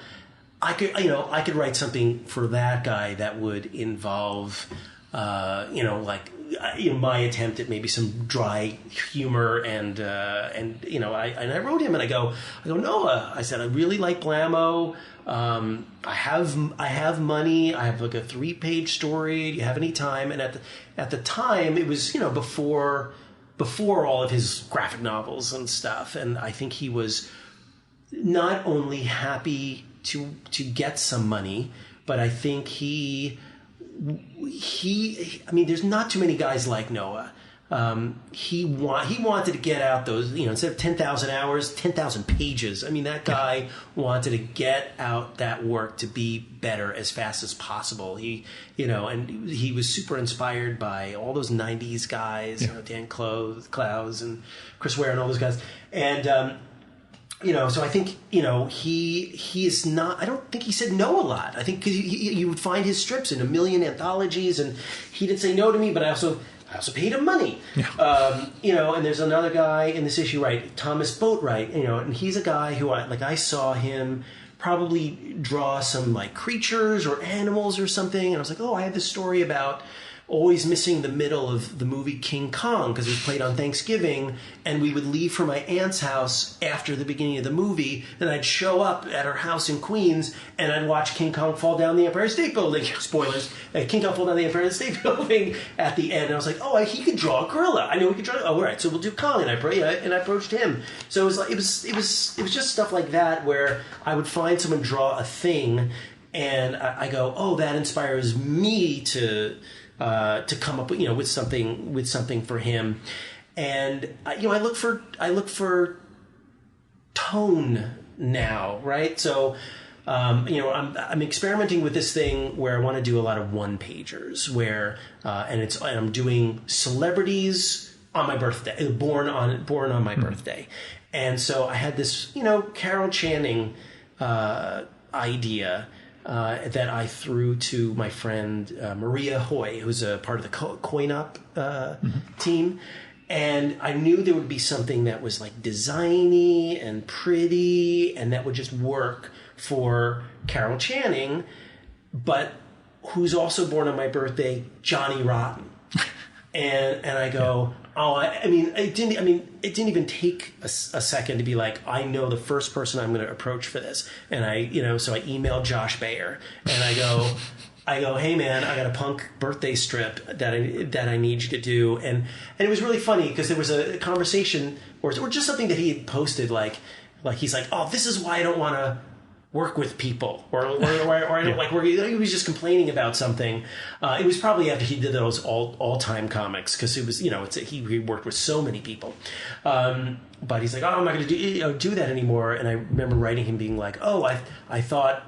I could write something for that guy that would involve my attempt at maybe some dry humor and I wrote him and I go Noah, I said, I really like Blammo. I have money. I have a 3-page story. Do you have any time? And at the time it was before all of his graphic novels and stuff, and I think he was not only happy to get some money, but I think he there's not too many guys like Noah. He wanted to get out those, instead of 10,000 hours, 10,000 pages. I mean, that guy wanted to get out that work to be better as fast as possible. And he was super inspired by all those 90s guys, Dan Clowes and Chris Ware and all those guys. And, so I think, he is not, I don't think he said no a lot. I think because you would find his strips in a million anthologies, and he didn't say no to me, but I also paid him money. Yeah. And there's another guy in this issue, right? Thomas Boatwright, and he's a guy who I saw him probably draw some creatures or animals or something. And I was like, I had this story about always missing the middle of the movie King Kong because it was played on Thanksgiving, and we would leave for my aunt's house after the beginning of the movie, and I'd show up at her house in Queens, and I'd watch King Kong fall down the Empire State Building. Spoilers. King Kong fall down the Empire State Building at the end. And I was like, he could draw a gorilla. I know he could draw. All right, so we'll do Kong, and I approached him. So it was just stuff like that where I would find someone draw a thing, and I go, that inspires me to come up with something for him. And I look for tone now, right? So I'm experimenting with this thing where I want to do a lot of one-pagers where and I'm doing celebrities on my birthday, born on my birthday. And so I had this Carol Channing idea that I threw to my friend Maria Hoy, who's a part of the Coin Up team. And I knew there would be something that was like designy and pretty and that would just work for Carol Channing, but who's also born on my birthday, Johnny Rotten. And I go, it didn't even take a second to be like, I know the first person I'm going to approach for this. And so I emailed Josh Bayer and I go, hey man, I got a punk birthday strip that I need you to do. And it was really funny because there was a conversation or just something that he had posted like he's like, oh, this is why I don't want to work with people or I don't like working. He was just complaining about something. It was probably after he did those all-time comics because it was, he worked with so many people. But he's like, oh, I'm not going to do that anymore. And I remember writing him being like, oh, I thought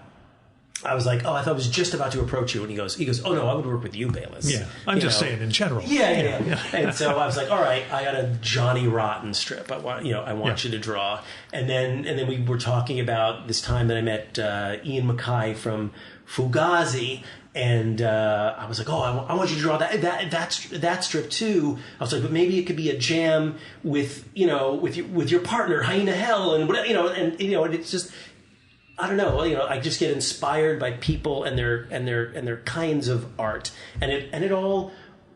I was just about to approach you. And he goes, oh no, I would work with you, Baylis. Yeah. I'm just saying in general. Yeah. And so I was like, all right, I got a Johnny Rotten strip. I want you to draw. And then we were talking about this time that I met Ian MacKay from Fugazi. And I was like, oh, I want you to draw that strip too. I was like, but maybe it could be a jam with your partner, Hyena Hell, and whatever, and it's just, I don't know. I just get inspired by people and their kinds of art, and it all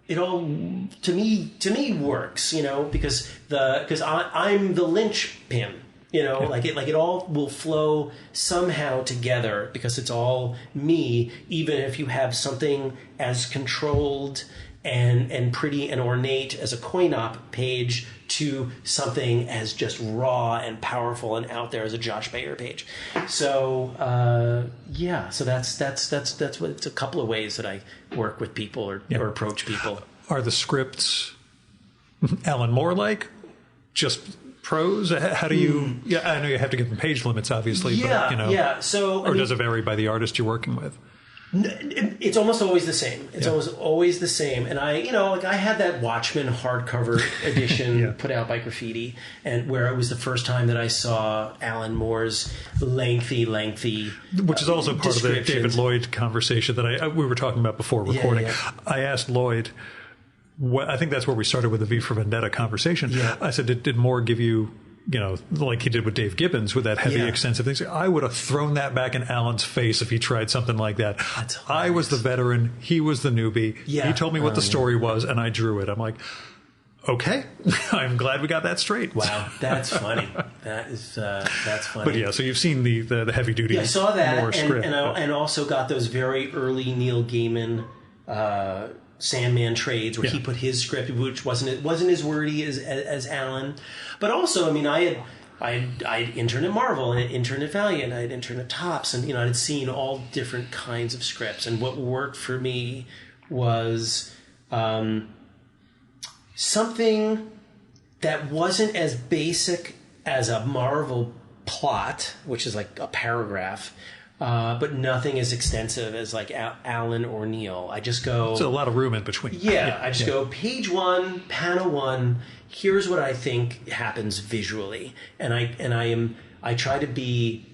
to me works. Because I'm the linchpin. It all will flow somehow together because it's all me. Even if you have something as controlled and pretty and ornate as a coin-op page to something as just raw and powerful and out there as a Josh Bayer page. So so that's what it's a couple of ways that I work with people or approach people. Are the scripts Alan Moore like? Just prose? How do you? Yeah, I know you have to give them page limits, obviously. But, So, does it vary by the artist you're working with? It's almost always the same. It's almost always the same. And I had that Watchmen hardcover edition put out by Graffiti, and where it was the first time that I saw Alan Moore's lengthy, which is also part of the David Lloyd conversation that we were talking about before recording. I asked Lloyd. I think that's where we started with the V for Vendetta conversation. Yeah. I said, did Moore give you, like he did with Dave Gibbons with that heavy, extensive thing? I would have thrown that back in Alan's face if he tried something like that. I was the veteran. He was the newbie. Yeah. He told me what the story was, and I drew it. I'm like, okay, I'm glad we got that straight. Wow, that's funny. That's funny. But so you've seen the heavy duty. Yeah, I saw that, Moore script, and also got those very early Neil Gaiman Sandman trades where he put his script, which wasn't as wordy as Alan, but also, I had interned at Marvel, and I had interned at Valiant, I had interned at Topps, and I had seen all different kinds of scripts, and what worked for me was something that wasn't as basic as a Marvel plot, which is like a paragraph. But nothing as extensive as like Alan or Neil. I just go... So a lot of room in between. I just go page 1, panel 1. Here's what I think happens visually, and I try to be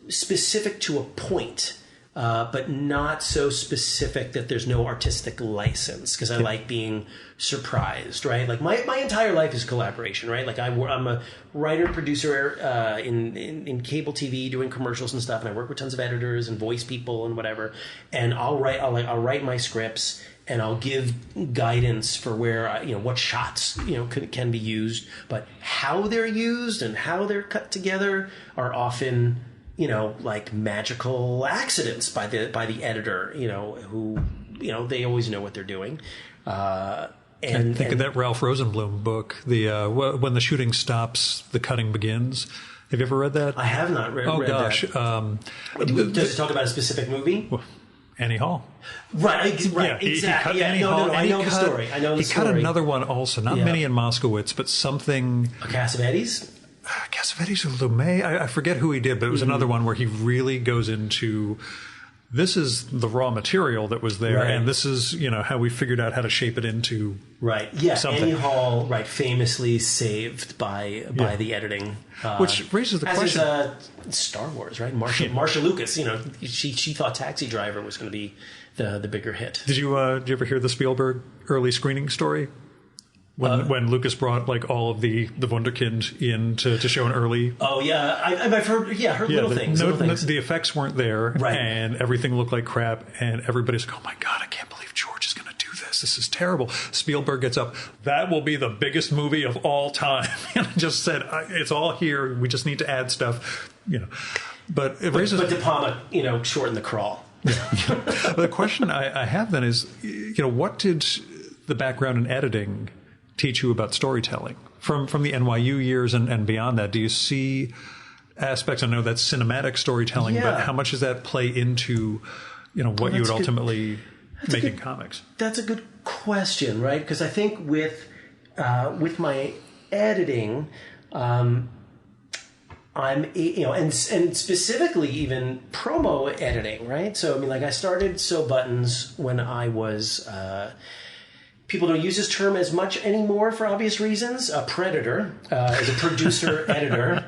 specific to a point, but not so specific that there's no artistic license, because I like being surprised, right? Like my entire life is collaboration, right? Like I'm a writer, producer in cable TV, doing commercials and stuff, and I work with tons of editors and voice people and whatever. And I'll write my scripts, and I'll give guidance for where what shots can be used, but how they're used and how they're cut together are often like magical accidents by the editor, who they always know what they're doing. And think of that Ralph Rosenblum book, the When the Shooting Stops, the Cutting Begins. Have you ever read that? I have not read gosh. that. Does it talk about a specific movie? Well, Annie Hall. Right, exactly. No, I know the story. He cut another one also, not Minnie and Moskowitz, but something... Cassavetes? Cassavetes or Lumet? I forget who he did, but it was another one where he really goes into... This is the raw material that was there, and this is, how we figured out how to shape it into something. Annie Hall, famously saved by the editing. Which raises the question. As is Star Wars, right? Marsha Lucas, she thought Taxi Driver was going to be the bigger hit. Did you ever hear the Spielberg early screening story? when Lucas brought like all of the Wunderkind in to show an early. Oh yeah, I've heard little things. The effects weren't there, right. And everything looked like crap, and everybody's like, "Oh my god, I can't believe George is going to do this. This is terrible." Spielberg gets up. That will be the biggest movie of all time, and just said, "It's all here. We just need to add stuff." But it raises. But De Palma, shortened the crawl. Yeah. But the question I have then is, what did the background in editing teach you about storytelling from the NYU years and beyond that? Do you see aspects? I know that's cinematic storytelling, but how much does that play into what you would ultimately make in comics? That's a good question, right? Because I think with my editing, I'm and specifically even promo editing, right? So I mean, like I started Sew Buttons when I was. People don't use this term as much anymore for obvious reasons. A predator, as a producer editor.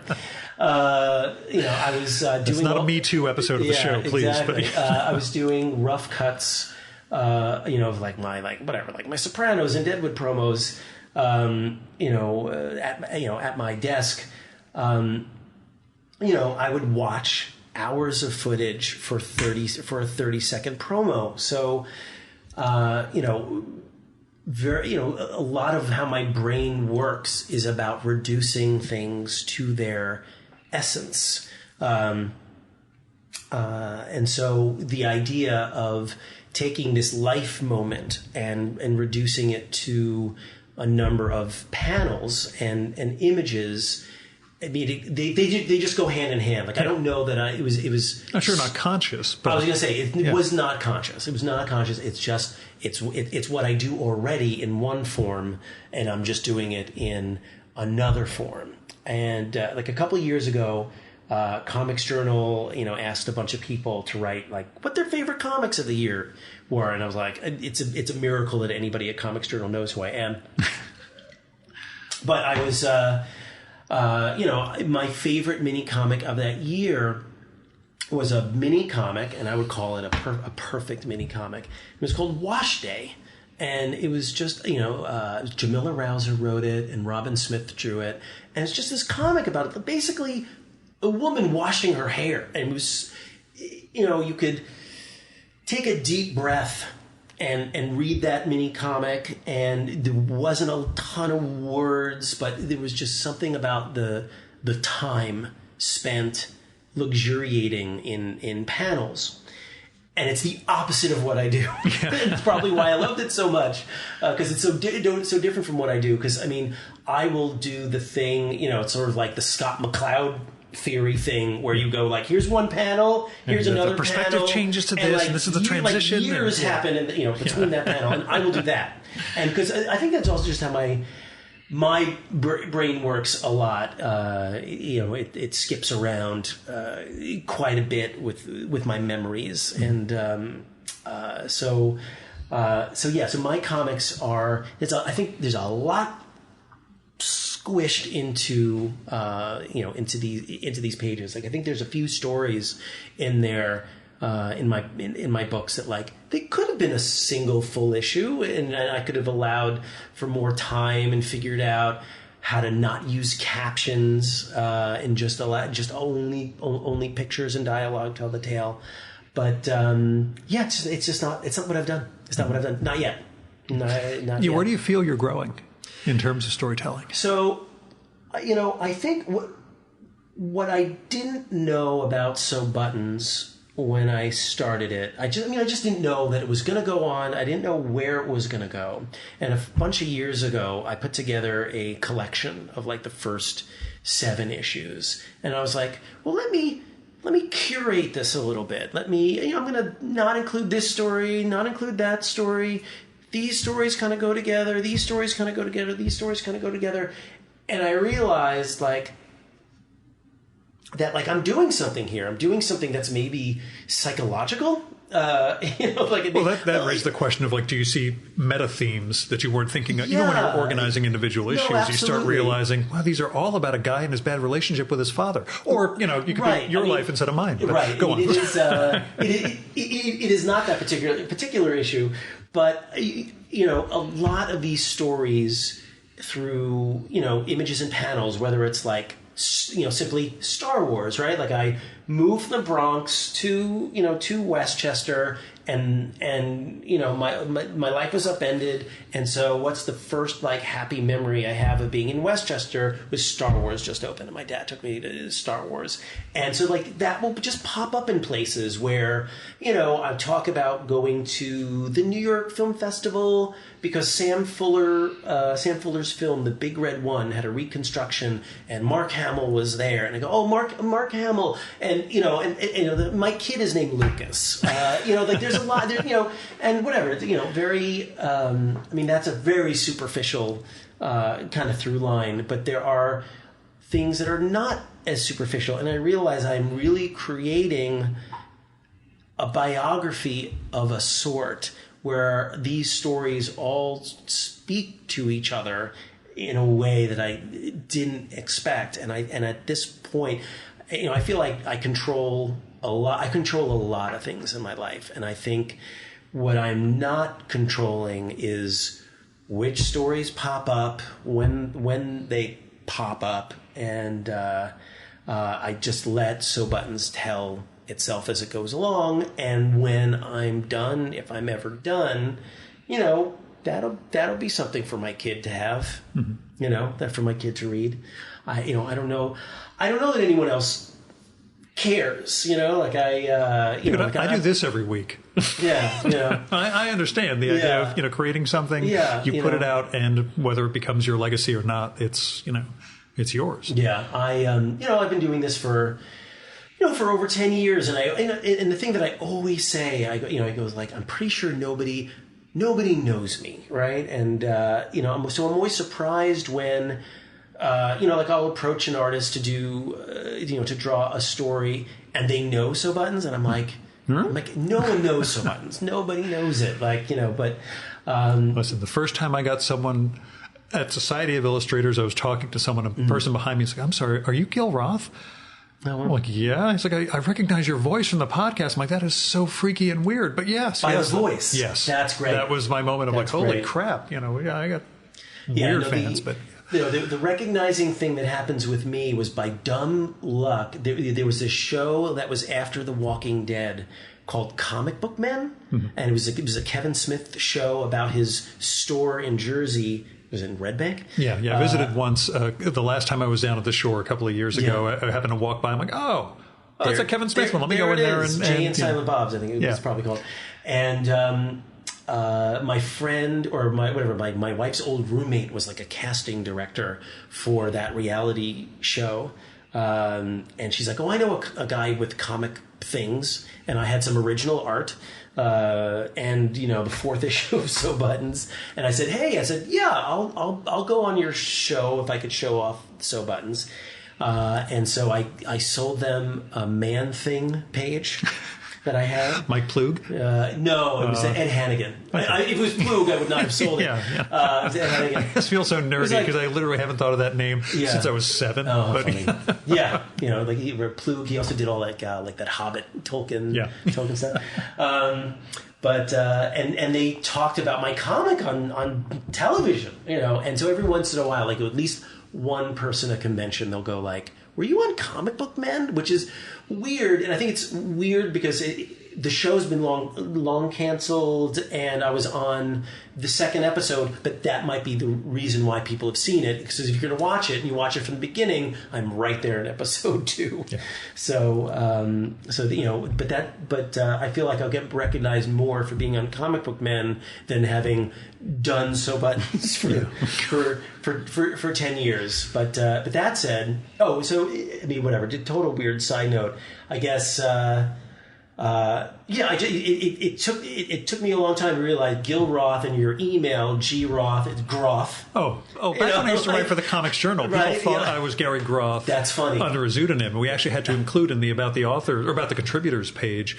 I was doing. It's not a Me Too episode of the show, please. Exactly. I was doing rough cuts, of like my Sopranos and Deadwood promos, at my desk. I would watch hours of footage for a 30-second promo. So, a lot of how my brain works is about reducing things to their essence. And so the idea of taking this life moment and reducing it to a number of panels and images, I mean, they just go hand in hand. Like, I don't know that it was. I'm sure not conscious. But I was going to say it was not conscious. It was not conscious. It's just it's what I do already in one form, and I'm just doing it in another form. And like a couple of years ago, Comics Journal, asked a bunch of people to write like what their favorite comics of the year were, and I was like, it's a miracle that anybody at Comics Journal knows who I am. But I was. My favorite mini comic of that year was a mini comic, and I would call it a perfect mini comic. It was called Wash Day, and it was just, Jamila Rouser wrote it, and Robin Smith drew it, and it's just this comic about basically a woman washing her hair, and it was, you could take a deep breath and read that mini comic, and there wasn't a ton of words, but there was just something about the time spent luxuriating in panels. And it's the opposite of what I do. It's probably why I loved it so much, because it's so different from what I do. Because, I mean, I will do the thing, it's sort of like the Scott McCloud theory thing where you go like, here's one panel, here's another the perspective panel, changes to this, and this is the transition. Like years happen, between that panel, and I will do that. And because I think that's also just how my brain works a lot. It skips around quite a bit with my memories, and so my comics are. I think there's a lot squished into these pages. Like I think there's a few stories in there in my books that like they could have been a single full issue, and I could have allowed for more time and figured out how to not use captions and just only pictures and dialogue tell the tale. But it's not what I've done. It's not what I've done. Not yet. Not yet. Where do you feel you're growing in terms of storytelling? So, I think what I didn't know about Sew Buttons when I started it, I just didn't know that it was going to go on. I didn't know where it was going to go. And a bunch of years ago, I put together a collection of like the first 7 issues. And I was like, well, let me curate this a little bit. I'm going to not include this story, not include that story. These stories kind of go together. These stories kind of go together. These stories kind of go together. And I realized that I'm doing something here. I'm doing something that's maybe psychological. That raised the question of do you see meta themes that you weren't thinking of? Even when you're organizing individual issues, you start realizing, wow, these are all about a guy and his bad relationship with his father. Or, you could be your life instead of mine. But right. Go on. It is not that particular issue, but, a lot of these stories through, images and panels, whether it's like, simply Star Wars, right? Like I moved from the Bronx to Westchester, and my life was upended, and so what's the first like happy memory I have of being in Westchester was Star Wars just opened, and my dad took me to Star Wars, and so like that will just pop up in places where I talk about going to the New York Film Festival because Sam Fuller's film The Big Red One had a reconstruction, and Mark Hamill was there, and I go, oh, Mark Hamill, and my kid is named Lucas, like there's a lot there, and whatever, very, that's a very superficial kind of through line, but there are things that are not as superficial, and I realize I'm really creating a biography of a sort where these stories all speak to each other in a way that I didn't expect, and at this point, I feel like I control a lot. I control a lot of things in my life, and I think what I'm not controlling is which stories pop up, when they pop up, and I just let So Buttons tell itself as it goes along. And when I'm done, if I'm ever done, that'll be something for my kid to have. That for my kid to read. I don't know that anyone else cares, I do this every week. Yeah. I understand the idea of, creating something, you put it out, and whether it becomes your legacy or not, it's yours. Yeah. I've been doing this for over 10 years, and and the thing that I always say, I go like, I'm pretty sure nobody knows me, right? And, I'm always surprised when, like I'll approach an artist to do, to draw a story, and they know So Buttons, and I'm like, no one knows So Buttons. Nobody knows it. But listen, the first time I got someone at Society of Illustrators, I was talking to someone, a person behind me was like, I'm sorry, are you Gil Roth? I'm like, yeah. He's like, I recognize your voice from the podcast. I'm like, that is so freaky and weird. But yes. By the voice. Yes. That's great. That was my moment of holy crap. I got weird fans, but... The recognizing thing that happens with me was by dumb luck. There was a show that was after The Walking Dead called Comic Book Men, and it was a Kevin Smith show about his store in Jersey. Was it in Red Bank? Yeah. I visited once. The last time I was down at the shore a couple of years ago, I happened to walk by. I'm like, oh, that's a Kevin Smith one. Let me go in there. Jay and Silent Bob's, I think it was probably called. And my friend, or my wife's old roommate was like a casting director for that reality show. And she's like, oh, I know a guy with comic things. And I had some original art. And the fourth issue of So Buttons, and I said, yeah, I'll go on your show if I could show off So Buttons, and so I sold them a Man Thing page that I had. Mike Plug? No, it was Ed Hannigan. Okay. If it was Plug, I would not have sold it. Yeah. It was Ed Hannigan. I just feel so nerdy because I literally haven't thought of that name since I was 7. Oh, funny. Yeah, like Plug. He also did all like that Hobbit Tolkien stuff. But and they talked about my comic on television, and so every once in a while, like at least one person at a convention, they'll go like, were you on Comic Book Men? Which is weird, and I think it's weird because the show's been long canceled, and I was on the second episode, but that might be the reason why people have seen it, because if you're going to watch it and you watch it from the beginning, I'm right there in episode 2. Yeah. So I feel like I'll get recognized more for being on Comic Book Men than having done So Buttons for 10 years. But that said, whatever. Total weird side note. I guess. It took me a long time to realize Gil Roth and your email, G Roth, it's Groth. Back when I used to write for the Comics Journal, people thought I was Gary Groth. That's funny. Under a pseudonym. We actually had to include in the About the Author, or About the Contributors page,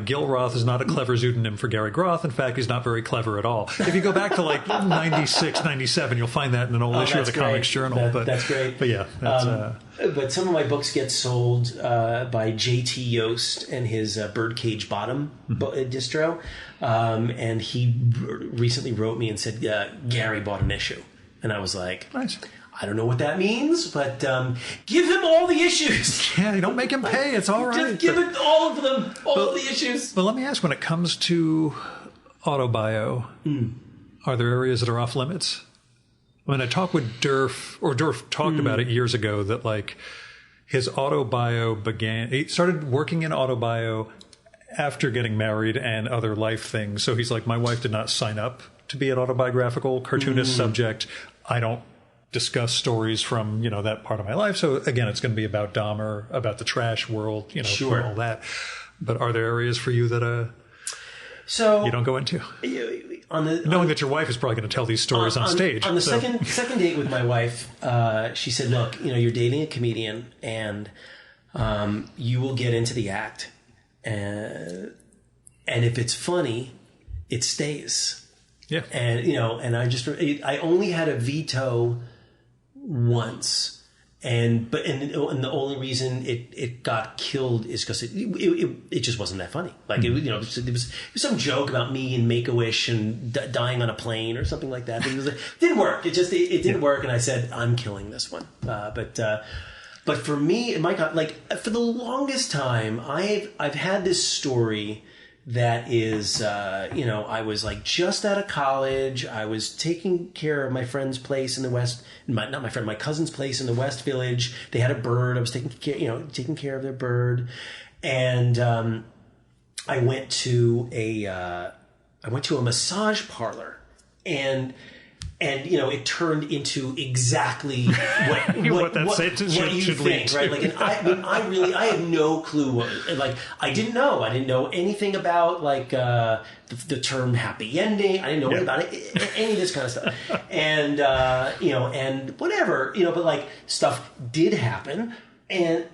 Gil Roth is not a clever pseudonym for Gary Groth. In fact, he's not very clever at all. If you go back to like 96, 97, you'll find that in an old issue of the Comics Journal. That's great. But yeah, that's... But some of my books get sold by J.T. Yost and his Birdcage Bottom distro. And he recently wrote me and said, Gary bought an issue. And I was like, Nice. I don't know what that means, but give him all the issues. Yeah, don't make him pay. It's all right. Just give it all of them, all the issues. But let me ask, when it comes to autobio, are there areas that are off limits? When I talked with Durf, or Durf talked about it years ago, that like his autobio he started working in autobio after getting married and other life things. So he's like, my wife did not sign up to be an autobiographical cartoonist subject. I don't discuss stories from, that part of my life. So again, it's going to be about Dahmer, about the trash world, Sure. all that. But are there areas for you that so you don't go into? Knowing that your wife is probably going to tell these stories on stage. On the second date with my wife, she said, look, you're dating a comedian and you will get into the act. And if it's funny, it stays. Yeah. And, and I only had a veto once. And the only reason it got killed is because it just wasn't that funny. Like it was some joke about me and Make-A-Wish and dying on a plane or something like that. It didn't work. It didn't work. And I said, I'm killing this one. But for me, my God, like for the longest time, I've had this story that is, I was like just out of college. I was taking care of my friend's place in the West, my cousin's place in the West Village. They had a bird. I was taking care of their bird. And, I went to a massage parlor and it turned into exactly what you think, right? Like, and I had no clue. Like, I didn't know anything about like the term happy ending. I didn't know anything about any of this kind of stuff. And and whatever, but like stuff did happen, and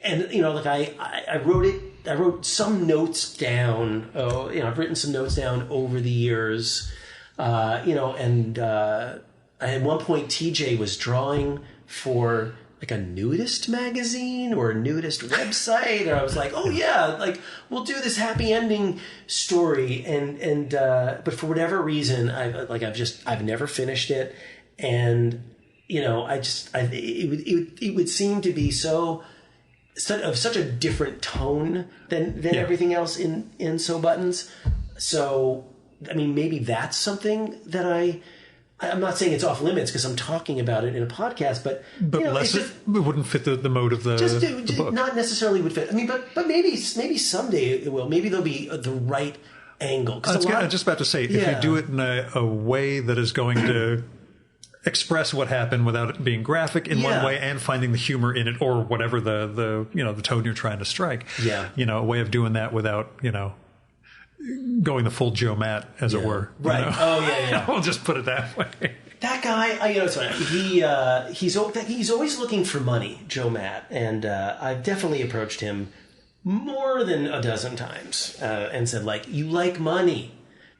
like I wrote it. I wrote some notes down. I've written some notes down over the years. At one point TJ was drawing for like a nudist magazine or a nudist website, and I was like, oh yeah, like we'll do this happy ending story, but for whatever reason, I've never finished it, and it would seem to be of such a different tone than everything else in Sew Buttons. So, I mean, maybe that's something that I'm not saying it's off limits because I'm talking about it in a podcast, but it wouldn't fit the mode of the book. Not necessarily would fit. I mean, but maybe someday it will. Maybe there'll be the right angle. I was just about to say, if you do it in a way that is going to express what happened without it being graphic in one way and finding the humor in it, or whatever the tone you're trying to strike. Yeah. A way of doing that without, going the full Joe Matt, as it were. Right. Oh, yeah. We'll just put it that way. That guy, it's funny. He's always looking for money, Joe Matt, and I've definitely approached him more than a dozen times and said, like, you like money.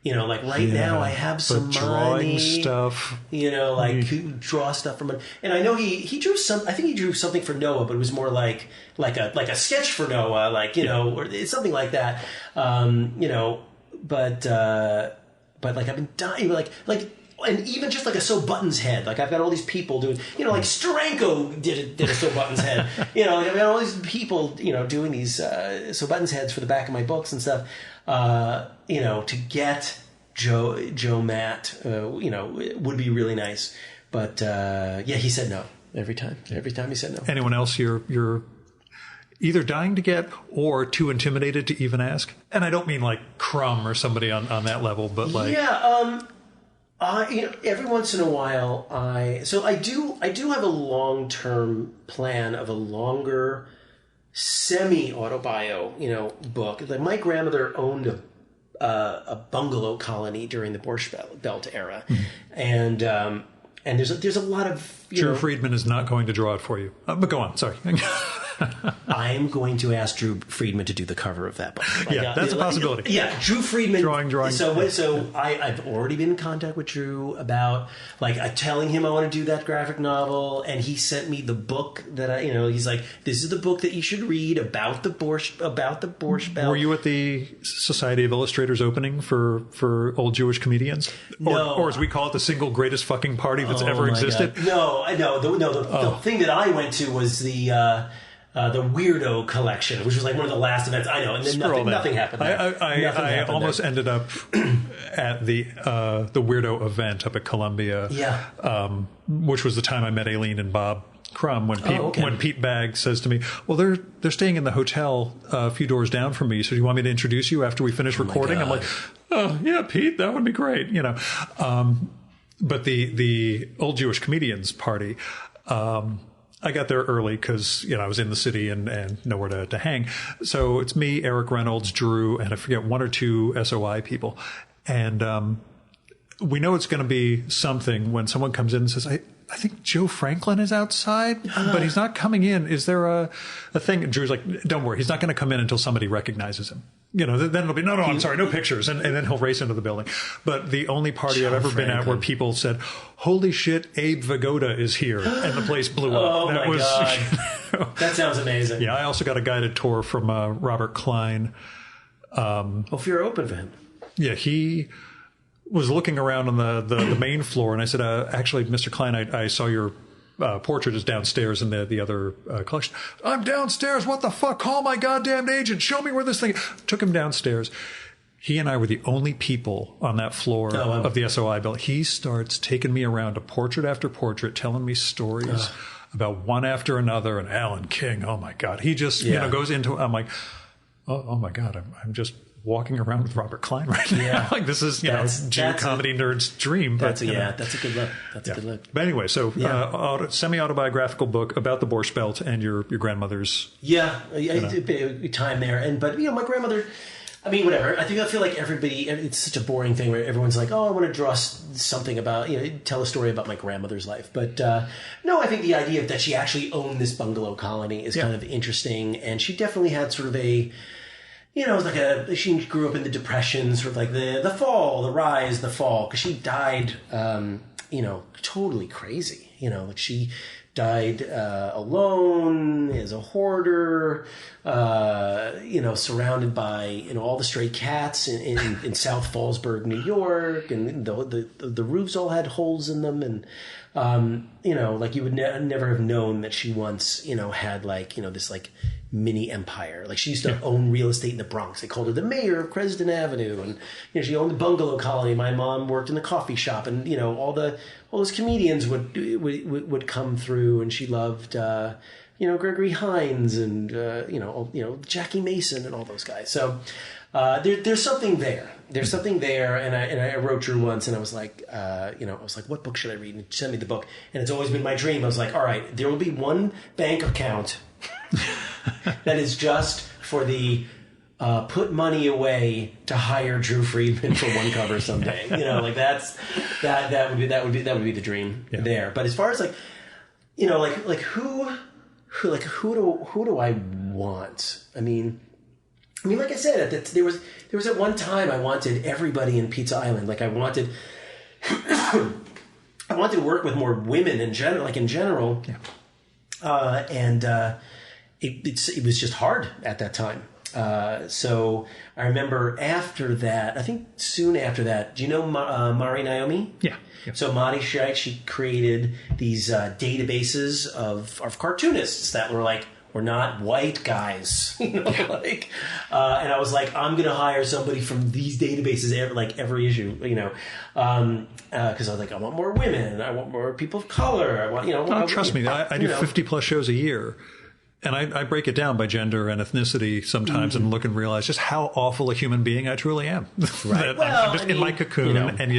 Like now I have some drawing money. Stuff. Draw stuff from it. And I know he drew I think he drew something for Noah, but it was more like a sketch for Noah, or it's something like that. But like I've been dying, and even just like a Sew Buttons head. Like I've got all these people doing, like Steranko did a Sew Buttons head. I've got all these people, doing these Sew Buttons heads for the back of my books and stuff. To get Joe Matt, would be really nice. But he said no every time. Every time he said no. Anyone else you're either dying to get or too intimidated to even ask? And I don't mean like Crumb or somebody on that level, but like every once in a while I do have a long-term plan of a longer semi-autobio, book. Like my grandmother owned a bungalow colony during the Borscht Belt era, and there's a lot of Drew Friedman is not going to draw it for you, but go on. Sorry. I am going to ask Drew Friedman to do the cover of that book. That's a possibility. Drew Friedman. Drawing. So I've already been in contact with Drew about telling him I want to do that graphic novel, and he sent me the book that he's like, this is the book that you should read about the Borscht Belt. Were you at the Society of Illustrators opening for old Jewish comedians? No. Or as we call it, the single greatest fucking party that's ever existed? God. No. The thing that I went to was the Weirdo collection, which was like one of the last events. I know, and then nothing happened there. I almost ended up at the Weirdo event up at Columbia, which was the time I met Aileen and Bob Crumb when Pete Bagg says to me, well, they're staying in the hotel a few doors down from me, so do you want me to introduce you after we finish recording? I'm like, oh, yeah, Pete, that would be great, But the old Jewish comedians party, I got there early because, I was in the city and nowhere to hang. So it's me, Eric Reynolds, Drew, and I forget one or two SOI people. And we know it's going to be something when someone comes in and says, I think Joe Franklin is outside, but he's not coming in. Is there a thing? And Drew's like, don't worry. He's not going to come in until somebody recognizes him. Then it'll be, no, I'm sorry, no pictures. And then he'll race into the building. But the only party I've ever been at where people said, holy shit, Abe Vigoda is here. And the place blew up. Oh, my God. That sounds amazing. Yeah, I also got a guided tour from Robert Klein. If you're open for him. Yeah, he was looking around on the main floor, and I said, actually, Mr. Klein, I saw your portrait is downstairs in the other collection. I'm downstairs. What the fuck? Call my goddamn agent. Show me where this thing is. Took him downstairs. He and I were the only people on that floor of the SOI building. He starts taking me around to portrait after portrait, telling me stories about one after another. And Alan King, oh my God. He just goes into it. I'm like, oh my God, I'm just walking around with Robert Klein right now. Yeah. Like this is, Jew comedy nerd's dream. That's a good look. That's a good look. But anyway, so semi-autobiographical book about the Borscht Belt and your grandmother's. Yeah, time there. But my grandmother, I mean, whatever. I feel like everybody, it's such a boring thing where everyone's like, oh, I want to draw something about, tell a story about my grandmother's life. But no, I think the idea that she actually owned this bungalow colony is kind of interesting. And she definitely had sort of a, she grew up in the Depression, sort of like the fall, the rise, the fall, because she died, totally crazy. Like she died alone as a hoarder, surrounded by all the stray cats in South Fallsburg, New York, and the roofs all had holes in them, and like you would never have known that she once had this mini empire. Like she used to own real estate in the Bronx. They called her the mayor of Cresden Avenue, and she owned the bungalow colony. My mom worked in the coffee shop, and all those comedians would come through, and she loved Gregory Hines and Jackie Mason and all those guys. So there's something there. There's something there, and I wrote Drew once, and I was like, what book should I read? And she sent me the book, and it's always been my dream. I was like, all right, there will be one bank account that is just for the put money away to hire Drew Friedman for one cover someday. That would be the dream there. But as far as who do I want? I mean, like I said, there was at one time I wanted everybody in Pizza Island. Like I wanted to work with more women in general. It was just hard at that time. So I remember after that, I think soon after that, do you know Mari Naomi? Yeah. So Mari Shaik, she created these databases of cartoonists that were not white guys, and I was like, I'm going to hire somebody from these databases every issue, because I was like, I want more women, I want more people of color, I want, trust me, I do 50 plus shows a year. And I break it down by gender and ethnicity sometimes and look and realize just how awful a human being I truly am. Right. I'm just in my cocoon, and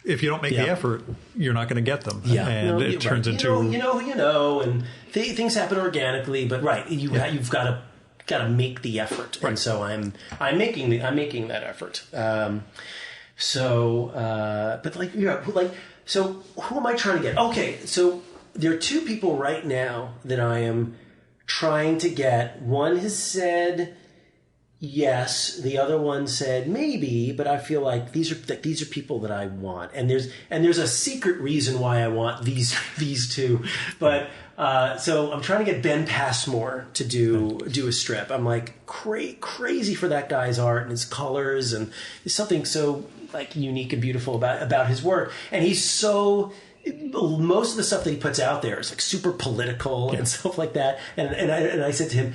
if you don't make the effort, you're not going to get them. Yeah. And it turns into... and things happen organically, but you've got to make the effort. Right. And so I'm making that effort. So who am I trying to get? Okay, so there are two people right now that I am trying to get. One has said yes, the other one said maybe, but I feel like these are people that I want, and there's a secret reason why I want these two. But so I'm trying to get Ben Passmore to do a strip. I'm like crazy for that guy's art and his colors, and there's something so like unique and beautiful about his work. And he's so. Most of the stuff that he puts out there is like super political and stuff like that. And I said to him,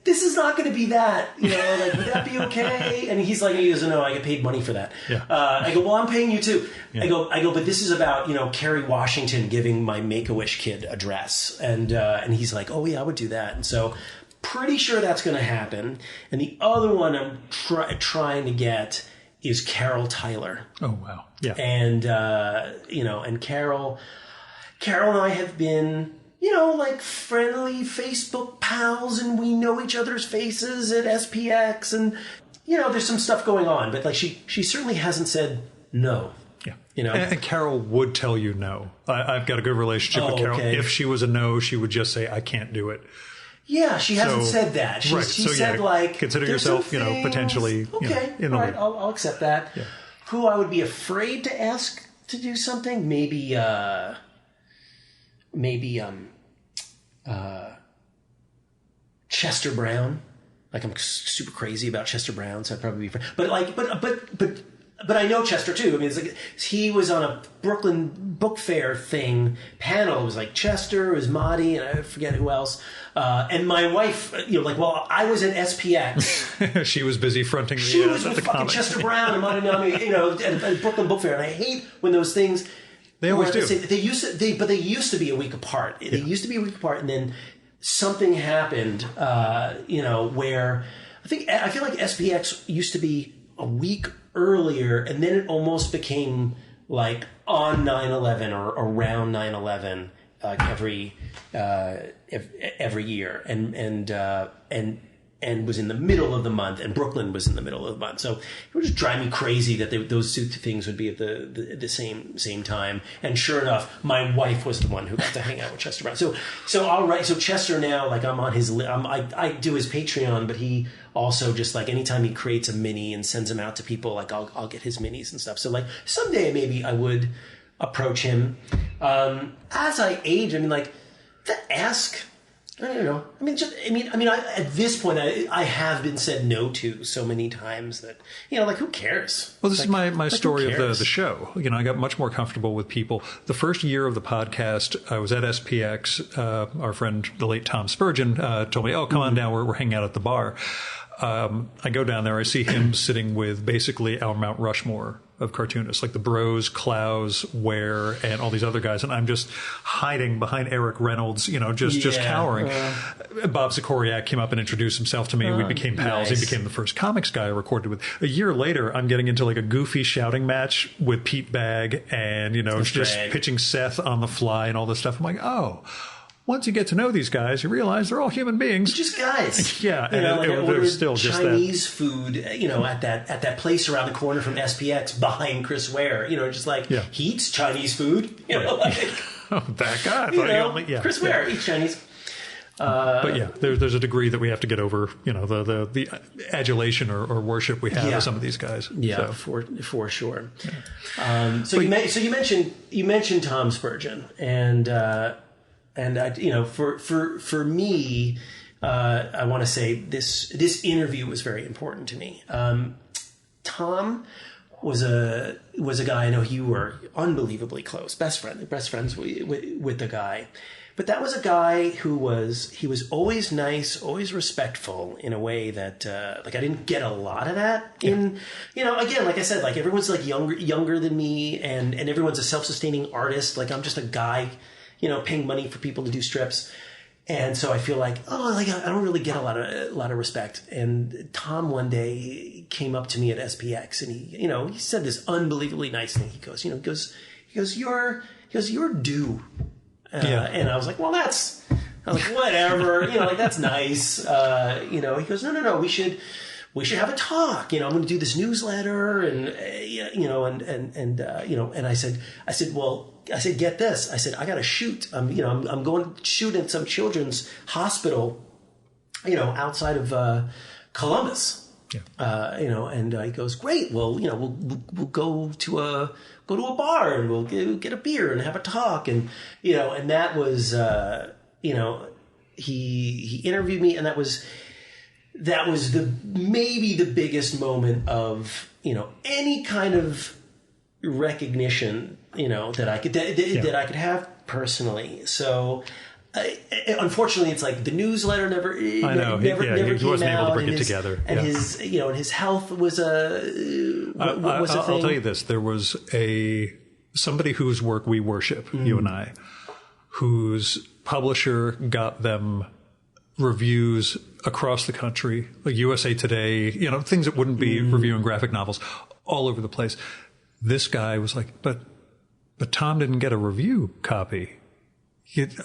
this is not going to be that, like, would that be okay? And he doesn't know, I get paid money for that. Yeah. I go, well, I'm paying you too. Yeah. I go, but this is about, Kerry Washington giving my Make-A-Wish kid a dress. And he's like, oh yeah, I would do that. And so pretty sure that's going to happen. And the other one I'm trying to get is Carol Tyler. Oh, wow. Yeah. And, and Carol and I have been, like friendly Facebook pals, and we know each other's faces at SPX, and, there's some stuff going on, but like she certainly hasn't said no. Yeah. And Carol would tell you no. I've got a good relationship with Carol. Okay. If she was a no, she would just say, I can't do it. Yeah, she hasn't said that. She said, like, consider yourself, potentially. Okay, in the all right, I'll accept that. Yeah. Who I would be afraid to ask to do something? Maybe Chester Brown. Like, I'm super crazy about Chester Brown, so I'd probably be afraid. But I know Chester too. I mean, it's like he was on a Brooklyn Book Fair panel. It was like Chester, it was Marty, and I forget who else. And my wife, while I was at SPX, she was busy fronting the. She was with fucking comic. Chester Brown and Marty Nami, at Brooklyn Book Fair, and I hate when those things. They always do. They used to be a week apart. Yeah. They used to be a week apart, and then something happened. Where I feel like SPX used to be a week earlier, and then it almost became like on 9/11 or around 9/11 every year, and was in the middle of the month, and Brooklyn was in the middle of the month. So it would just drive me crazy that those two things would be at the same time. And sure enough, my wife was the one who got to hang out with Chester Brown. So Chester now, like, I'm on his I do his Patreon, but he also just, like, anytime he creates a mini and sends them out to people, like, I'll get his minis and stuff. So, like, someday maybe I would approach him. As I age, I mean, like, to ask. I don't know. At this point, I have been said no to so many times that, like, who cares? Well, this is my story of the show. I got much more comfortable with people. The first year of the podcast, I was at SPX. Our friend, the late Tom Spurgeon, told me, oh, come on down. We're hanging out at the bar. I go down there. I see him sitting with basically our Mount Rushmore of cartoonists, like the Bros, Clowes, Ware, and all these other guys. And I'm just hiding behind Eric Reynolds, just cowering. Bob Sikoriak came up and introduced himself to me. We became pals. Nice. He became the first comics guy I recorded with. A year later, I'm getting into like a goofy shouting match with Pete Bagg and, just pitching Seth on the fly and all this stuff. I'm like, oh. Once you get to know these guys, you realize they're all human beings. Just guys. Yeah, and there's still just Chinese food, at that place around the corner from SPX behind Chris Ware. Just like he eats Chinese food. That guy. Chris Ware eats Chinese. But yeah, there's a degree that we have to get over. The adulation or worship we have of some of these guys. Yeah, so. for sure. Yeah. You mentioned Tom Spurgeon and I, for me, I want to say this interview was very important to me. Tom was a guy I know you were unbelievably close, best friends with the guy. But that was a guy he was always nice, always respectful in a way that I didn't get a lot of that in again, like I said, like everyone's like younger than me, and everyone's a self-sustaining artist. Like I'm just a guy, paying money for people to do strips. And so I feel like, I don't really get a lot of respect. And Tom one day came up to me at SPX and he said this unbelievably nice thing. He goes, you're due. And I was like, whatever, that's nice. He goes, no, we we should have a talk. I'm going to do this newsletter, and I said, get this. I said, I got to shoot. I'm going to shoot at some children's hospital, outside of Columbus. Yeah. And he goes, great. Well, we'll go to a bar and we'll get a beer and have a talk. And, and that was, he interviewed me, and that was maybe the biggest moment of, any kind of recognition, that I could have personally. So, unfortunately, it's like the newsletter never he wasn't came able out, to bring it together. And his health was a thing. I'll tell you this: there was somebody whose work we worship, you and I, whose publisher got them reviews across the country, like USA Today, things that wouldn't be reviewing graphic novels, all over the place. This guy was like, but Tom didn't get a review copy.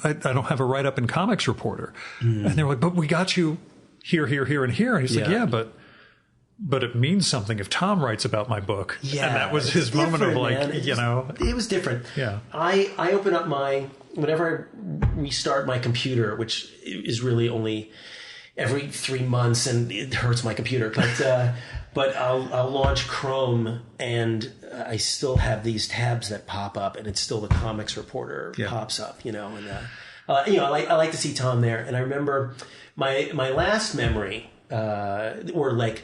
I don't have a write-up in Comics Reporter. And they were like, but we got you here, and here. And he's like, yeah, but it means something if Tom writes about my book. Yeah, and that was his moment of like, man. It was different. Yeah. I open up whenever I restart my computer, which is really only every 3 months, and it hurts my computer. But I'll launch Chrome, and I still have these tabs that pop up, and it's still the Comics Reporter pops up, and I like to see Tom there. And I remember my last memory, or like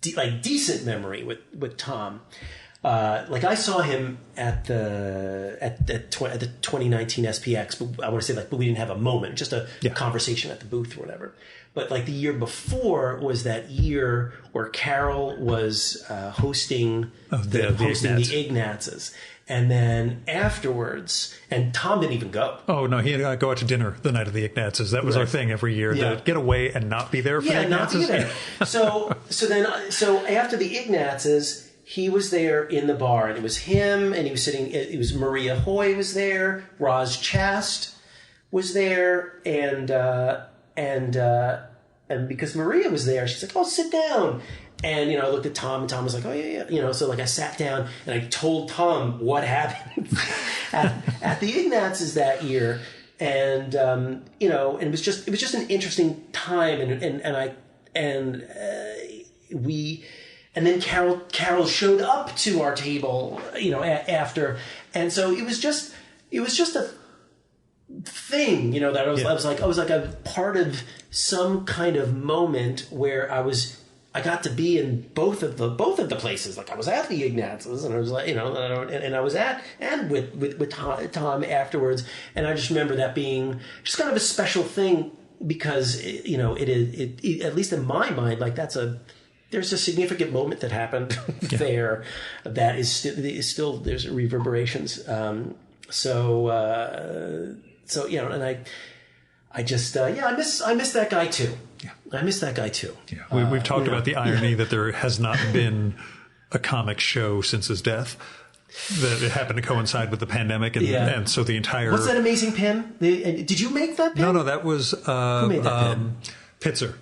decent memory with Tom. I saw him at the 2019 SPX, but I want to say but we didn't have a moment, just a conversation at the booth or whatever. But the year before was that year where Carol was hosting the Ignatzes. And then afterwards, and Tom didn't even go. Oh, no, he had to go out to dinner the night of the Ignatzes. That was our thing every year, to get away and not be there for the Ignatzes. Not be there. So after the Ignatzes, he was there in the bar, and it was him, and he was sitting, it was Maria Hoy was there, Roz Chast was there, and because Maria was there, she's like, oh, sit down. And, I looked at Tom, and Tom was like, oh, yeah. So I sat down, and I told Tom what happened at the Ignatzes that year. And, and it was just an interesting time. And then Carol showed up to our table, after. And so it was just a thing, that I was like a part of some kind of moment where I got to be in both of the places. Like I was at the Ignatzes, and I was like, and I was with Tom afterwards. And I just remember that being just kind of a special thing because it at least in my mind, like there's a significant moment that happened there that is still there's reverberations. And I just I miss that guy too. Yeah. I miss that guy too. Yeah. We've talked about the irony that there has not been a comic show since his death. That it happened to coincide with the pandemic, and so the entire. What's that amazing pin? Did you make that pin? No, that was who made that pin? Pitzer.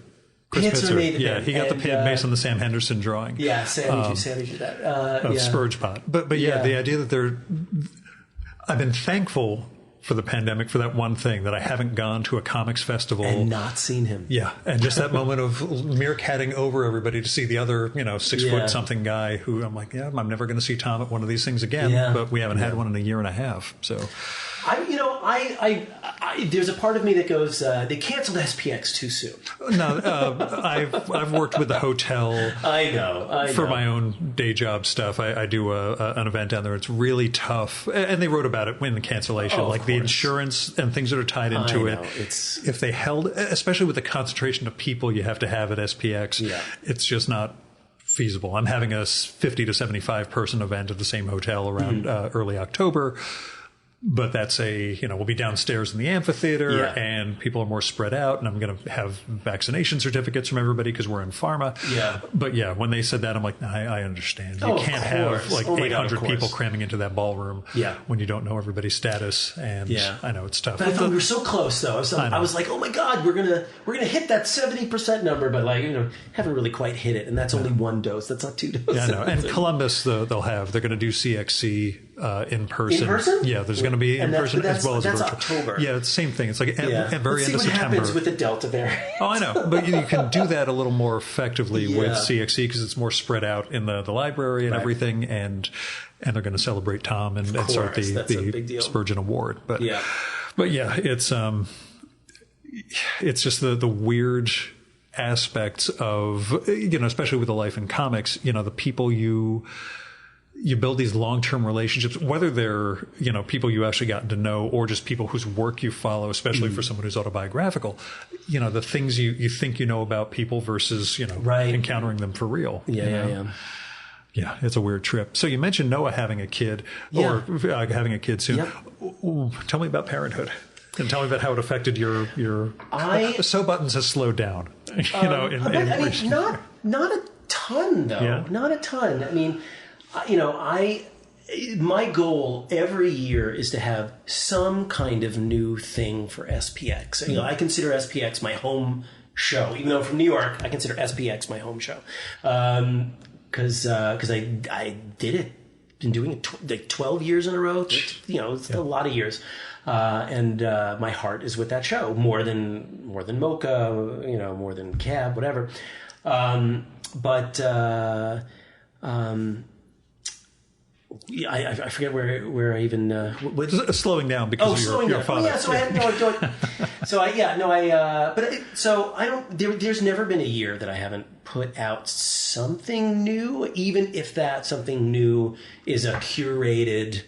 Chris Pitzer made the pin. He got the pin based on the Sam Henderson drawing. Yeah, Sammy did that. Spurge Pot. But the idea that I've been thankful for the pandemic for that one thing, that I haven't gone to a comics festival and not seen him. Yeah, and just that moment of meerkatting over everybody to see the other 6 foot something guy who I'm like, I'm never going to see Tom at one of these things again. But we haven't had one in a year and a half. So I there's a part of me that goes, they canceled SPX too soon. No, I've worked with the hotel. I know. For my own day job stuff. I do an event down there. It's really tough, and they wrote about it in the cancellation, the insurance and things that are tied into it. If they held, especially with the concentration of people you have to have at SPX, it's just not feasible. I'm having a 50 to 75 person event at the same hotel around early October. but that's we'll be downstairs in the amphitheater and people are more spread out and I'm going to have vaccination certificates from everybody because we're in pharma. Yeah. But when they said that, I'm like, I understand. You can't have 800 people cramming into that ballroom when you don't know everybody's status. And I know it's tough. But I thought we were so close though. I was like, oh my God, we're going to hit that 70% number, but haven't really quite hit it. And that's only one dose. That's not two doses. Yeah, I know. And Columbus, they're going to do CXC in person. In person? Yeah, there's going to be in person as well as virtual. That's October. Yeah, it's the same thing. It's like very end of September. Let's see what happens with the Delta variant. Oh, I know. But you can do that a little more effectively with CXC because it's more spread out in the library and everything. And they're going to celebrate Tom and start the Spurgeon Award. But it's just the weird aspects of, especially with the life in comics, the people you build these long-term relationships, whether they're, people you actually gotten to know or just people whose work you follow, especially for someone who's autobiographical, the things you think you know about people versus, encountering them for real. Yeah. Yeah, it's a weird trip. So you mentioned Noah having a kid or having a kid soon. Yeah. Tell me about parenthood. And tell me about how it affected your Sew Buttons has slowed down. Not a ton though. Yeah. Not a ton. I mean, my goal every year is to have some kind of new thing for SPX. I consider SPX my home show, even though I'm from New York. I consider SPX my home show because I did it. Been doing it 12 years in a row. It's a lot of years. And my heart is with that show more than Mocha, more than Cab, whatever. I forget where I even slowing down because of your father. There's never been a year that I haven't put out something new, even if that something new is a curated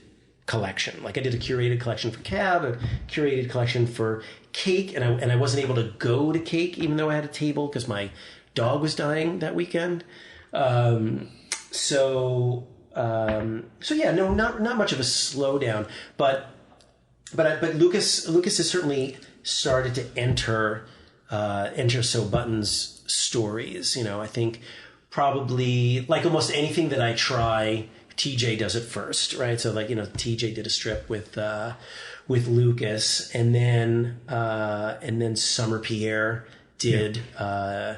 collection. Like I did a curated collection for Cab, a curated collection for Cake, and I wasn't able to go to Cake even though I had a table because my dog was dying that weekend. Not much of a slowdown, but Lucas has certainly started to enter Sew Buttons stories. I think probably like almost anything that I try, TJ does it first, right? So TJ did a strip with Lucas, and then Summer Pierre did a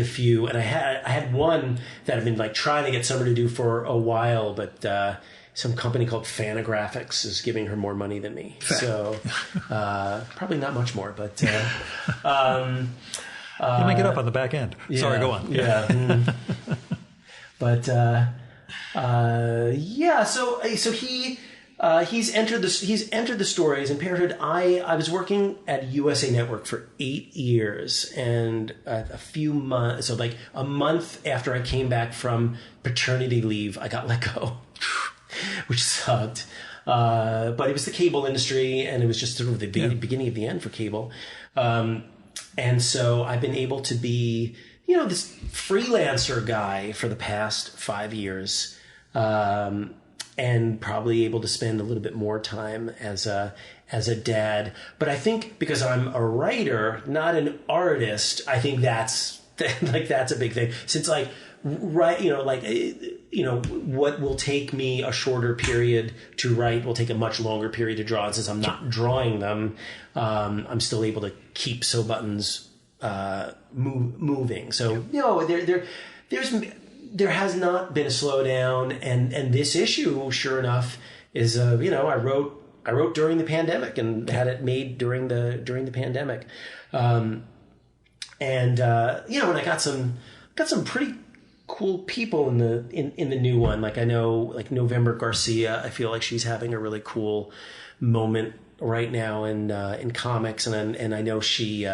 few, and I had one that I've been trying to get Summer to do for a while, but some company called Fanagraphics is giving her more money than me, so probably not much more, but you might get up on the back end. Sorry, go on. Yeah. But so he's entered the stories in Parenthood. I was working at USA Network for 8 years, and a few months, so a month after I came back from paternity leave, I got let go, which sucked. But it was the cable industry, and it was just sort of the beginning of the end for cable. And so I've been able to be, this freelancer guy for the past 5 years. And probably able to spend a little bit more time as a dad. But I think because I'm a writer, not an artist, I think that's a big thing. Since what will take me a shorter period to write will take a much longer period to draw. And since I'm not drawing them, I'm still able to keep Sew Buttons moving. So there has not been a slowdown, and this issue, sure enough, is I wrote during the pandemic and had it made during the pandemic, and I got some pretty cool people in the new one. I know November Garcia, I feel like she's having a really cool moment right now in comics, and I know she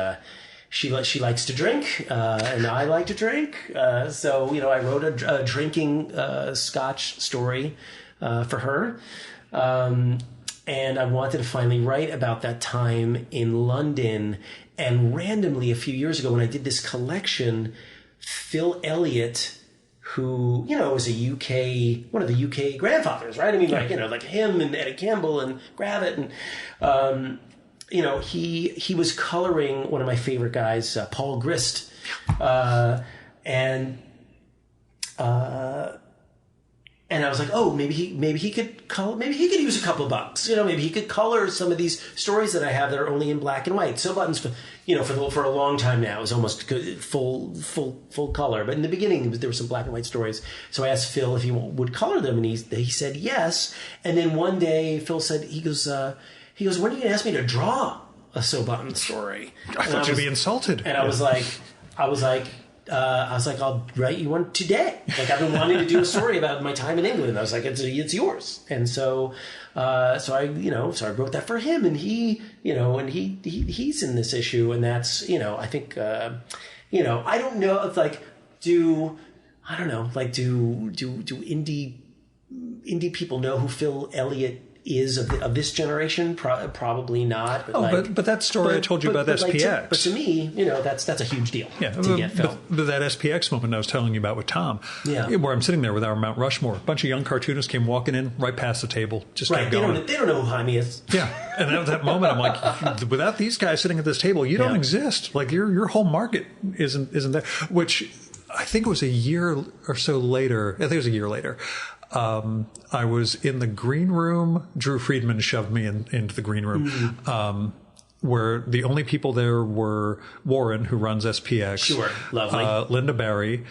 likes to drink, and I like to drink. So I wrote a drinking Scotch story for her, and I wanted to finally write about that time in London. And randomly, a few years ago, when I did this collection, Phil Elliott, who, was one of the UK grandfathers, right? I mean, like him and Eddie Campbell and Gravett, and he was coloring one of my favorite guys, Paul Grist, and I was like, oh, maybe he could color, maybe he could use a couple of bucks, maybe he could color some of these stories that I have that are only in black and white. So Buttons, for a long time now, it was almost full color. But in the beginning, there were some black and white stories. So I asked Phil if he would color them, and he said yes. And then one day, Phil said, he goes, when are you going to ask me to draw a So Buttons story? I thought you'd be insulted. And I was like, I'll write you one today. Like, I've been wanting to do a story about my time in England. I was like, it's yours. And so I wrote that for him, and he's in this issue, and that's, I think, I don't know. It's like, do indie people know who Phil Elliott is of this generation? Probably not. But but that story I told you about SPX. But to me, that's a huge deal. Yeah, to get Phil. But that SPX moment I was telling you about with Tom, where I'm sitting there with our Mount Rushmore, a bunch of young cartoonists came walking in right past the table, just kept going. They don't know who Jaime is. Yeah, and at that moment I'm like, without these guys sitting at this table, you don't exist. Like your whole market isn't there. Which I think it was a year or so later. I think it was a year later. I was in the green room. Drew Friedman shoved me into the green room, where the only people there were Warren, who runs SPX. Sure, lovely. Linda Barry,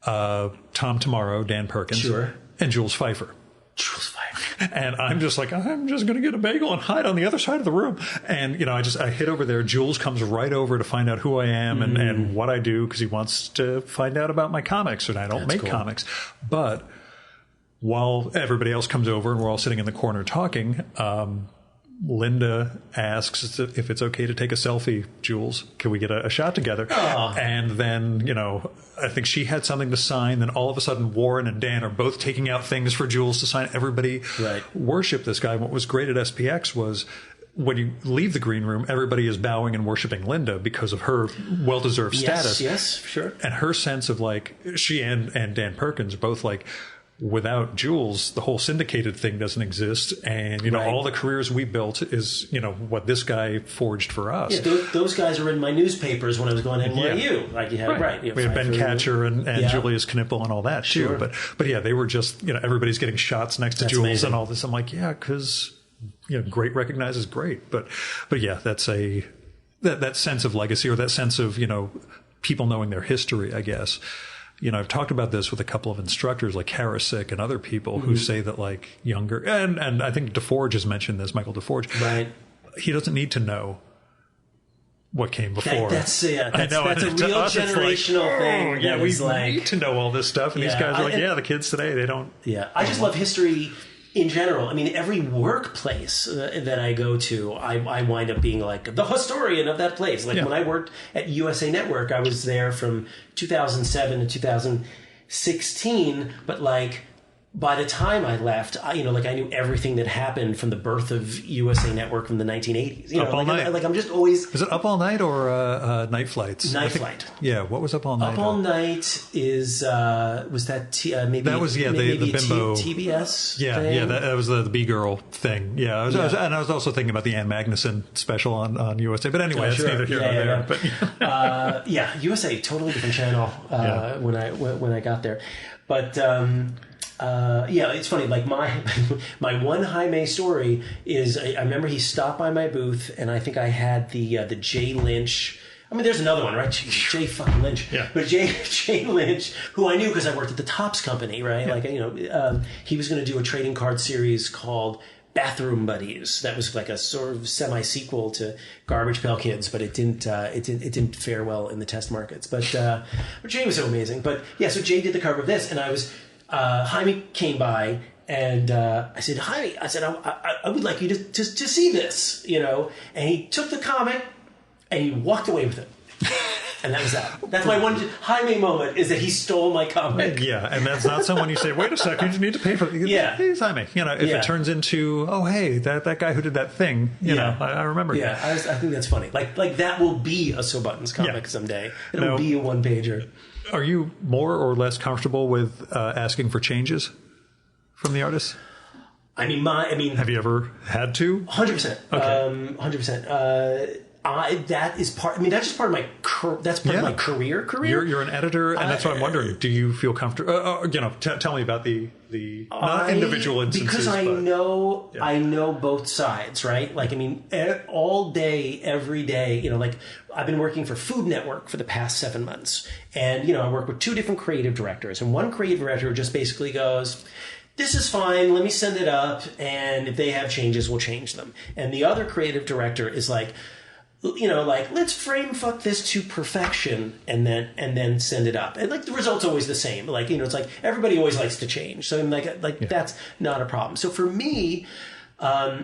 Tom Tomorrow, Dan Perkins. Sure. And Jules Pfeiffer. Jules Pfeiffer. And I'm just like, I'm just going to get a bagel and hide on the other side of the room. And, I hit over there. Jules comes right over to find out who I am and what I do, because he wants to find out about my comics, and I don't make comics. But while everybody else comes over and we're all sitting in the corner talking, Linda asks if it's okay to take a selfie. Jules, can we get a shot together? Aww. And then, I think she had something to sign. Then all of a sudden, Warren and Dan are both taking out things for Jules to sign. Everybody worshiped this guy. And what was great at SPX was, when you leave the green room, everybody is bowing and worshiping Linda because of her well-deserved status. Yes, sure. And her sense of, like, she and Dan Perkins are both like, without Jules, the whole syndicated thing doesn't exist. And, all the careers we built is, what this guy forged for us. Yeah, those guys are in my newspapers when I was going to NYU. Yeah. Like, you had, we had Ben Catcher and Julius Knipple and all that, too. Sure. But yeah, they were just, everybody's getting shots next to Jules amazing. And all this. I'm like, yeah, because, great recognizes great. But yeah, that's that sense of legacy, or that sense of, people knowing their history, I guess. I've talked about this with a couple of instructors like Karasik and other people who say that, like, younger, and I think DeForge has mentioned this, Michael DeForge. Right. He doesn't need to know what came before. That's a real generational thing. Yeah, we need to know all this stuff. And these guys are like, the kids today, they don't. Yeah, I just love history in general. I mean, every workplace that I go to, I wind up being like the historian of that place. Like when I worked at USA Network, I was there from 2007 to 2016. But like, by the time I left, I knew everything that happened from the birth of USA Network from the 1980s. Up All Night. I'm just always. Is it Up All Night or Night Flights? Night Flight. Yeah. What was Up All Night? Up All Night is was that maybe that was the bimbo TBS. Yeah, thing? yeah. That was the B-girl thing. Yeah, I was also thinking about the Ann Magnuson special on USA. But anyway, it's neither here nor there. But USA, totally different channel when I got there, but. It's funny. Like my one Jaime story is I remember he stopped by my booth, and I think I had the Jay Lynch. I mean, there's another one, right? Jay fucking Lynch. Yeah. But Jay Lynch, who I knew because I worked at the Topps company, right? Yeah. Like he was going to do a trading card series called Bathroom Buddies. That was like a sort of semi-sequel to Garbage Pail Kids, but it didn't fare well in the test markets. But Jay was so amazing. But yeah, so Jay did the cover of this, and I was. Jaime came by, and I said, Jaime, I would like you to see this, And he took the comic, and he walked away with it. And that was that. That's my one Jaime moment, is that he stole my comic. Yeah, and that's not someone you say, wait a second, you need to pay for it. Yeah. Hey, Jaime. If it turns into, oh, hey, that guy who did that thing, I remember. Yeah, I think that's funny. Like that will be a So Buttons comic someday. It'll be a one-pager. Are you more or less comfortable with asking for changes from the artists? I mean, have you ever had to? 100%. Okay. 100%. That is part. I mean, that's just part of my. That's part of my career. You're an editor, and that's what I'm wondering. Do you feel comfortable? Tell me about the not individual instances, because I know both sides, right? Like, I mean, all day, every day. Like, I've been working for Food Network for the past 7 months, and I work with 2 different creative directors, and one creative director just basically goes, "This is fine. Let me send it up, and if they have changes, we'll change them." And the other creative director is like, let's frame fuck this to perfection and then send it up. And like the result's always the same. Like, it's like everybody always likes to change. So that's not a problem. So for me, I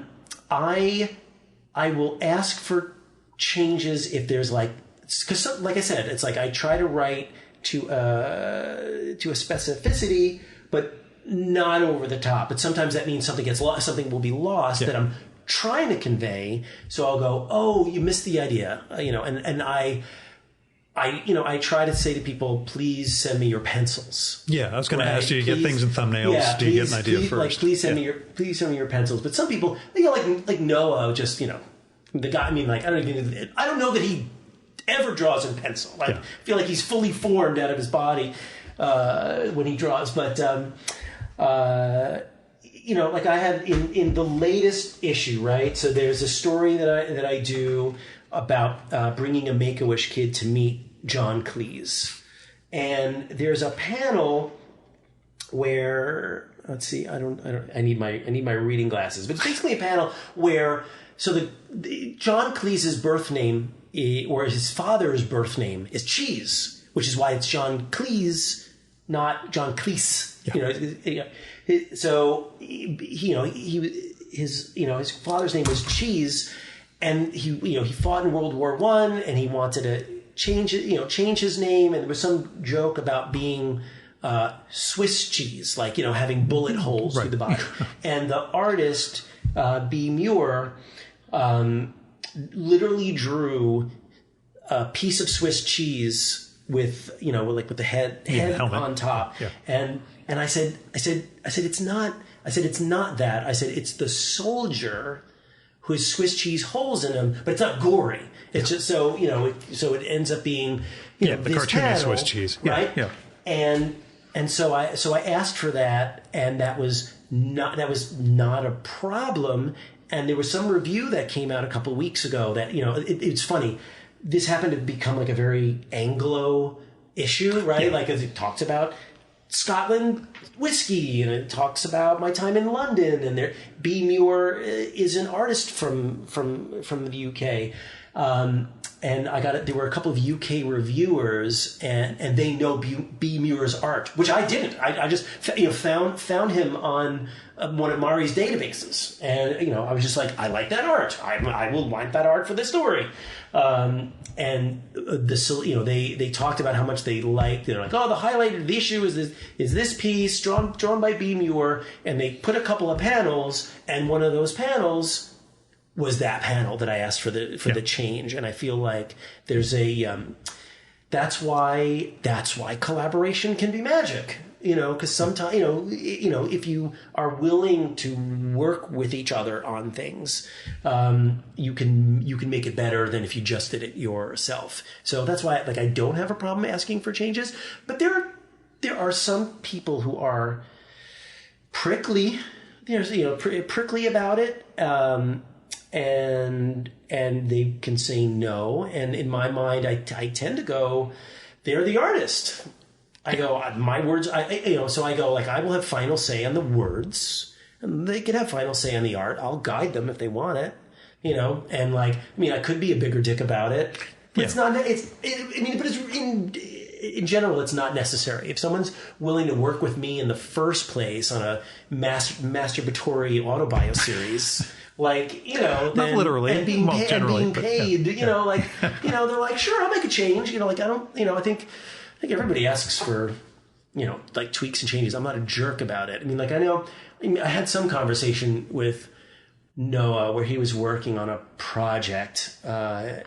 will ask for changes if there's because like I said, it's like I try to write to a specificity, but not over the top. But sometimes that means something gets lost, something will be lost that I'm trying to convey. So I'll go, "Oh, you missed the idea," and I try to say to people, "Please send me your pencils." Yeah, I was going to ask, do you get things in thumbnails? Yeah, do you get an idea first? Please send me your pencils. But some people, like Noah, just the guy. I mean, like I don't know that he ever draws in pencil. Like I feel like he's fully formed out of his body when he draws, but. Like I had in the latest issue, right? So there's a story that I do about bringing a Make-A-Wish kid to meet John Cleese, and there's a panel where let's see, I need my reading glasses, but it's basically a panel where the John Cleese's birth name or his father's birth name is Cheese, which is why it's John Cleese, not John Cleese. Yeah. So his father's name was Cheese, and he fought in World War I, and he wanted to change his name, and there was some joke about being Swiss cheese, like having bullet holes through the body, and the artist B. Muir literally drew a piece of Swiss cheese with with the head on top, and I said it's not that. I said it's the soldier who has Swiss cheese holes in him, but it's not gory. It's just so it ends up being the cartoony panel, Swiss cheese, right? Yeah. And so I asked for that, and that was not a problem. And there was some review that came out a couple of weeks ago that it's funny. This happened to become like a very Anglo issue, right? Yeah. Like as it talks about Scotland whiskey, and it talks about my time in London, and B. Muir is an artist from the UK, and there were a couple of UK reviewers, and they know B. Muir's art, which I didn't. I just found him on one of Mari's databases, and I was just like, I like that art. I will want that art for the story. And they talked about how much they liked. They're like, oh, the highlight of the issue is this piece drawn by B. Muir, and they put a couple of panels, and one of those panels was that panel that I asked for the change. And I feel like there's that's why collaboration can be magic. Because sometimes, if you are willing to work with each other on things, you can make it better than if you just did it yourself. So that's why, I don't have a problem asking for changes. But there are some people who are prickly. There's prickly about it, and they can say no. And in my mind, I tend to go, they're the artist. I go, my words, so I go, I will have final say on the words, and they can have final say on the art. I'll guide them if they want it, and I could be a bigger dick about it, but it's not, but it's in general, it's not necessary. If someone's willing to work with me in the first place on a masturbatory autobio series, not literally, and being generally, paid, they're like, sure, I'll make a change. I think everybody asks for, tweaks and changes. I'm not a jerk about it. I had some conversation with Noah where he was working on a project that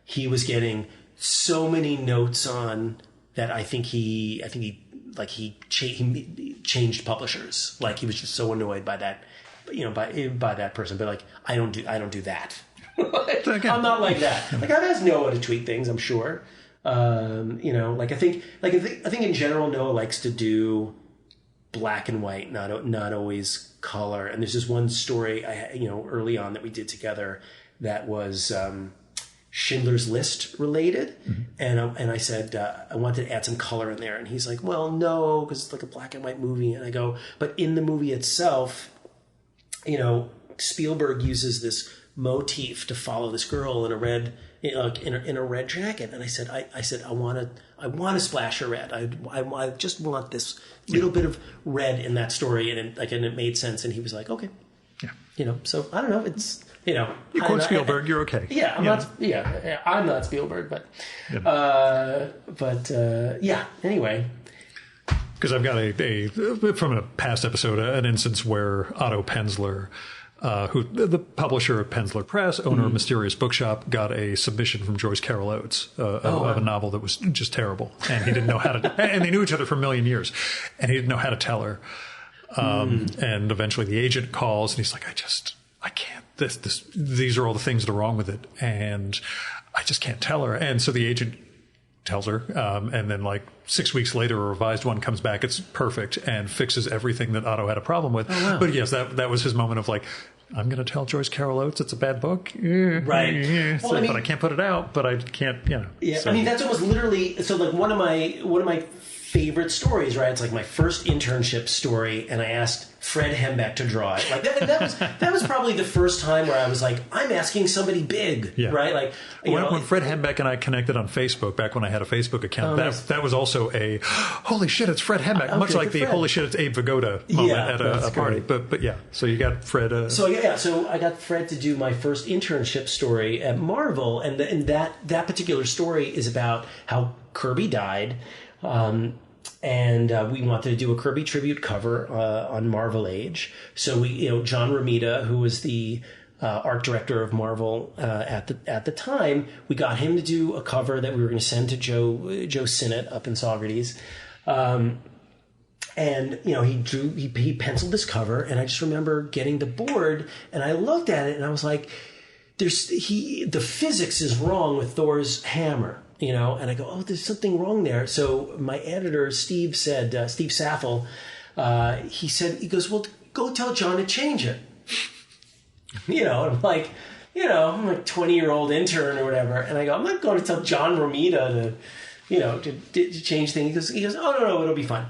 he was getting so many notes on that. I think he changed publishers. Like he was just so annoyed by that, by that person. But like, I don't do that. I'm not like that. Like I guys know how to tweak things, I'm sure. Like I think in general, Noah likes to do black and white, not always color. And there's this one story early on that we did together that was Schindler's List related, and I said I wanted to add some color in there, and he's like, "Well, no, because it's like a black and white movie." And I go, "But in the movie itself, Spielberg uses this motif to follow this girl in a red in a red jacket." And I said, I want to splash of red. I just want this little bit of red in that story, and it made sense. And he was like, "Okay, yeah." So I don't know. It's you quote Spielberg, you're okay. Yeah, I'm not Spielberg, but Anyway. Because I've got a from a past episode, an instance where Otto Penzler, who the publisher of Penzler Press, owner of Mysterious Bookshop, got a submission from Joyce Carol Oates of a novel that was just terrible, and he didn't know how to. And they knew each other for a million years, and he didn't know how to tell her. And eventually, the agent calls, and he's like, I can't. These are all the things that are wrong with it, and I just can't tell her. And so the agent tells her, and then like 6 weeks later, a revised one comes back. It's perfect and fixes everything that Otto had a problem with. Oh, wow. But yes, that was his moment of like, I'm going to tell Joyce Carol Oates it's a bad book. Right. Well, but I can't put it out, but I can't, Yeah. So. I mean, that's almost literally, so like one of my favorite stories, right? It's like my first internship story, and I asked Fred Hembeck to draw it. Like that was probably the first time where I was like, I'm asking somebody big, right? Like when Fred Hembeck and I connected on Facebook back when I had a Facebook account, that was also a holy shit, it's Fred Hembeck, much like the holy shit, it's Abe Vigoda moment at a party. But yeah, so you got Fred. So I got Fred to do my first internship story at Marvel, and that particular story is about how Kirby died. And we wanted to do a Kirby tribute cover on Marvel Age. So we, John Romita, who was the art director of Marvel at the time, we got him to do a cover that we were going to send to Joe Sinnott up in Saugerties. And he penciled this cover, and I just remember getting the board, and I looked at it, and I was like, the physics is wrong with Thor's hammer. And I go, oh, there's something wrong there. So my editor, Steve Saffel, he goes, well, go tell John to change it. I'm like 20-year-old intern or whatever. And I go, I'm not going to tell John Romita to change things. He goes, oh, no, it'll be fine.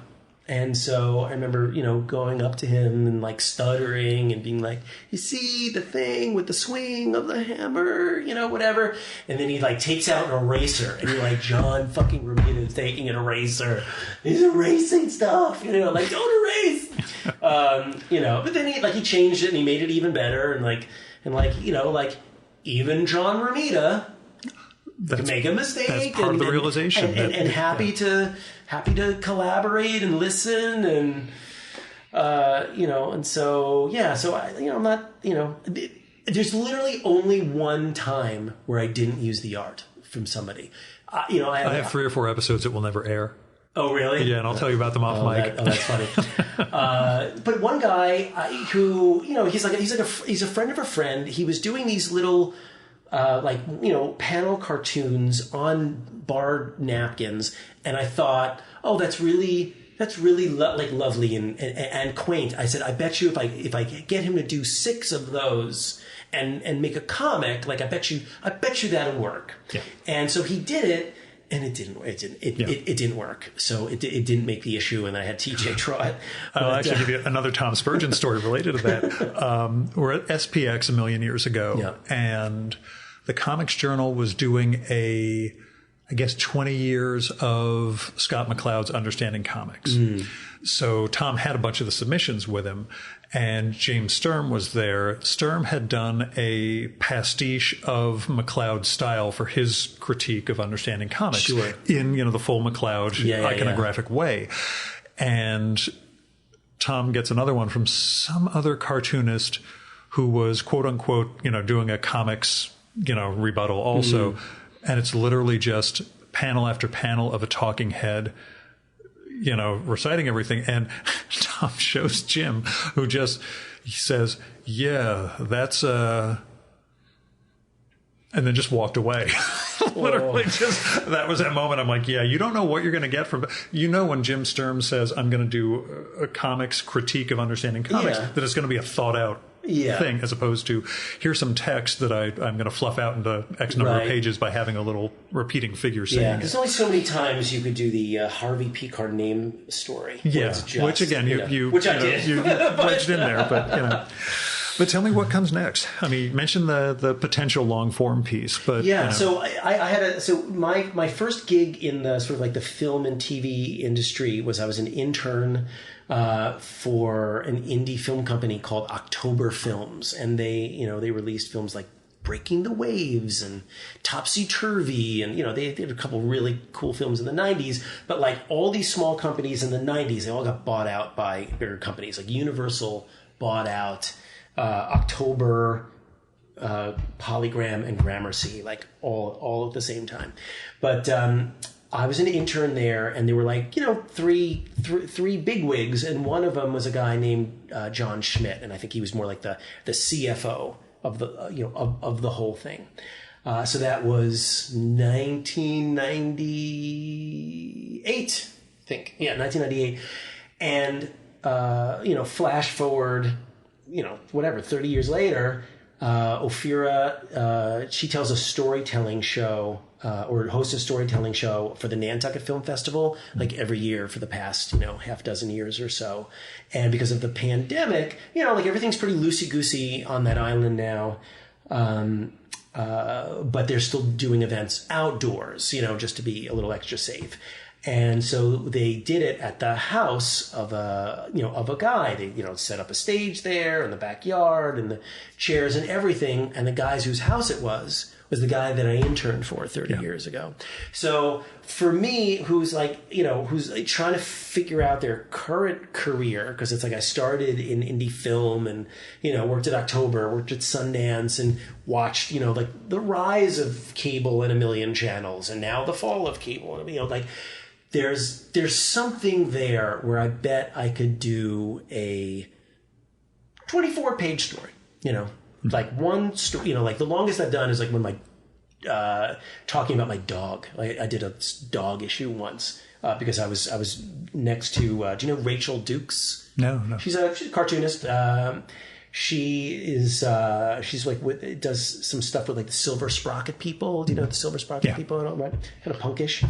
And so I remember, going up to him and like stuttering and being like, you see the thing with the swing of the hammer, whatever. And then he like takes out an eraser, and you're like, John fucking Romita is taking an eraser. He's erasing stuff, like don't erase. But then he changed it and he made it even better. And even John Romita can make a mistake. That's part of the realization. And happy to collaborate and listen and, and so, so I'm not, there's literally only one time where I didn't use the art from somebody. I have 3 or 4 episodes that will never air. Oh, really? Yeah, and I'll tell you about them off mic. That's funny. But one guy who, he's a friend of a friend. He was doing these little, panel cartoons on bar napkins, and I thought, oh, that's really lovely and quaint. I said, I bet you if I get him to do 6 of those and make a comic, like I bet you that'll work. Yeah. And so he did it, and it didn't work. So it didn't make the issue, and I had TJ draw it. I'll actually give you another Tom Spurgeon story related to that. We're at SPX a million years ago, and the Comics Journal was doing 20 years of Scott McCloud's Understanding Comics. So Tom had a bunch of the submissions with him, and James Sturm was there. Sturm had done a pastiche of McCloud's style for his critique of Understanding Comics in, the full McCloud iconographic way. And Tom gets another one from some other cartoonist who was, quote unquote, doing a comics rebuttal also. and it's literally just panel after panel of a talking head, reciting everything. And Tom shows Jim, who he says, yeah, that's and then just walked away. Literally that was that moment. I'm like, yeah, you don't know what you're going to get from, when Jim Sturm says, I'm going to do a comics critique of understanding comics, that it's going to be a thought out thing, as opposed to here's some text that I'm going to fluff out into X number of pages by having a little repeating figure saying it. There's only so many times you could do the Harvey P. Kardane story. Yeah, which again, which I did. you wedged in there, but But tell me what comes next. I mean, you mentioned the potential long form piece, but So I had my first gig in the sort of like the film and TV industry was I was an intern for an indie film company called October Films, and they released films like Breaking the Waves and Topsy Turvy, and they did a couple really cool films in the 90s. But like all these small companies in the 90s, they all got bought out by bigger companies. Like Universal bought out October, Polygram, and Gramercy, like all at the same time. But I was an intern there, and there were like three bigwigs, and one of them was a guy named John Schmidt, and I think he was more like the CFO of the of the whole thing. So that was 1998, I think. Yeah, 1998, and flash forward. 30 years later, Ophira, she tells a storytelling show, or hosts a storytelling show for the Nantucket Film Festival, like every year for the past, half dozen years or so. And because of the pandemic, like everything's pretty loosey-goosey on that island now. But they're still doing events outdoors, just to be a little extra safe. And so they did it at the house of a guy. They, set up a stage there in the backyard and the chairs and everything. And the guys whose house it was the guy that I interned for 30 years ago. So for me, who's trying to figure out their current career, because it's like I started in indie film and, worked at October, worked at Sundance, and watched, like the rise of cable and a million channels, and now the fall of cable, there's something there where I bet I could do a 24-page story, like one story, like the longest I've done is like when my, talking about my dog. I did a dog issue once, because I was next to, do you know Rachel Dukes? No. She's a cartoonist. She's like does some stuff with like the Silver Sprocket people. Do you know the Silver Sprocket people? I don't know, right? Kind of punkish.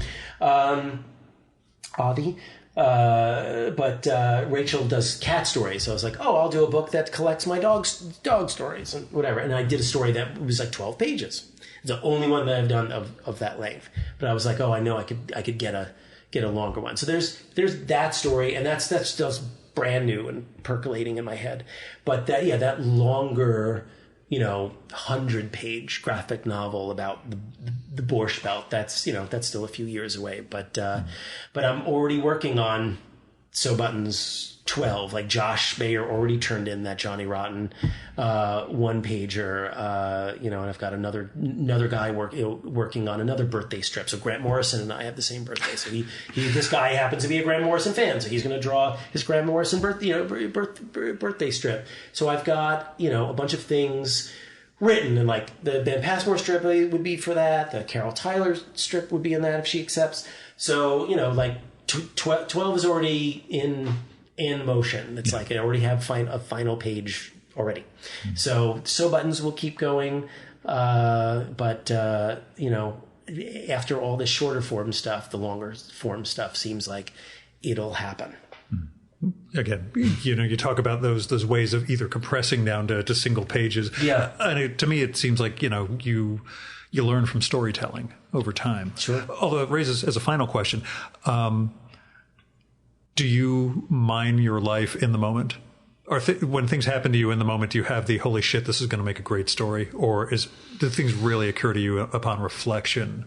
Avi. But Rachel does cat stories. So I was like, I'll do a book that collects my dog stories and whatever. And I did a story that was like 12 pages. It's the only one that I've done of that length. But I was like, I know I could get a longer one. So there's that story, and that's just brand new and percolating in my head. But that longer, 100-page graphic novel about the Borscht Belt, that's still a few years away. But I'm already working on So Button's 12. Like Josh Bayer already turned in that Johnny Rotten one-pager, and I've got another guy working on another birthday strip. So Grant Morrison and I have the same birthday. So this guy happens to be a Grant Morrison fan, so he's going to draw his Grant Morrison birthday strip. So I've got a bunch of things written, and like the Ben Passmore strip would be for that. The Carol Tyler strip would be in that if she accepts. So 12 is already in motion. It's like I already have a final page already. So Buttons will keep going. But after all this shorter form stuff, the longer form stuff seems like it'll happen. Again, you talk about those ways of either compressing down to single pages. Yeah. And to me, it seems like, you learn from storytelling over time. Sure. Although it raises, as a final question, do you mine your life in the moment? Or when things happen to you in the moment, do you have the holy shit, this is going to make a great story? Or do things really occur to you upon reflection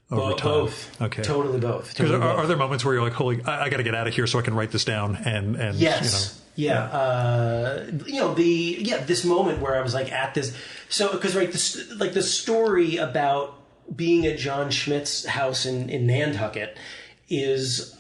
over time? Both. Okay. Totally both. Because are there moments where you're like, holy, I got to get out of here so I can write this down? And yes. Yeah. This moment where I was like at this. So, because the story about being at John Schmidt's house in Nantucket is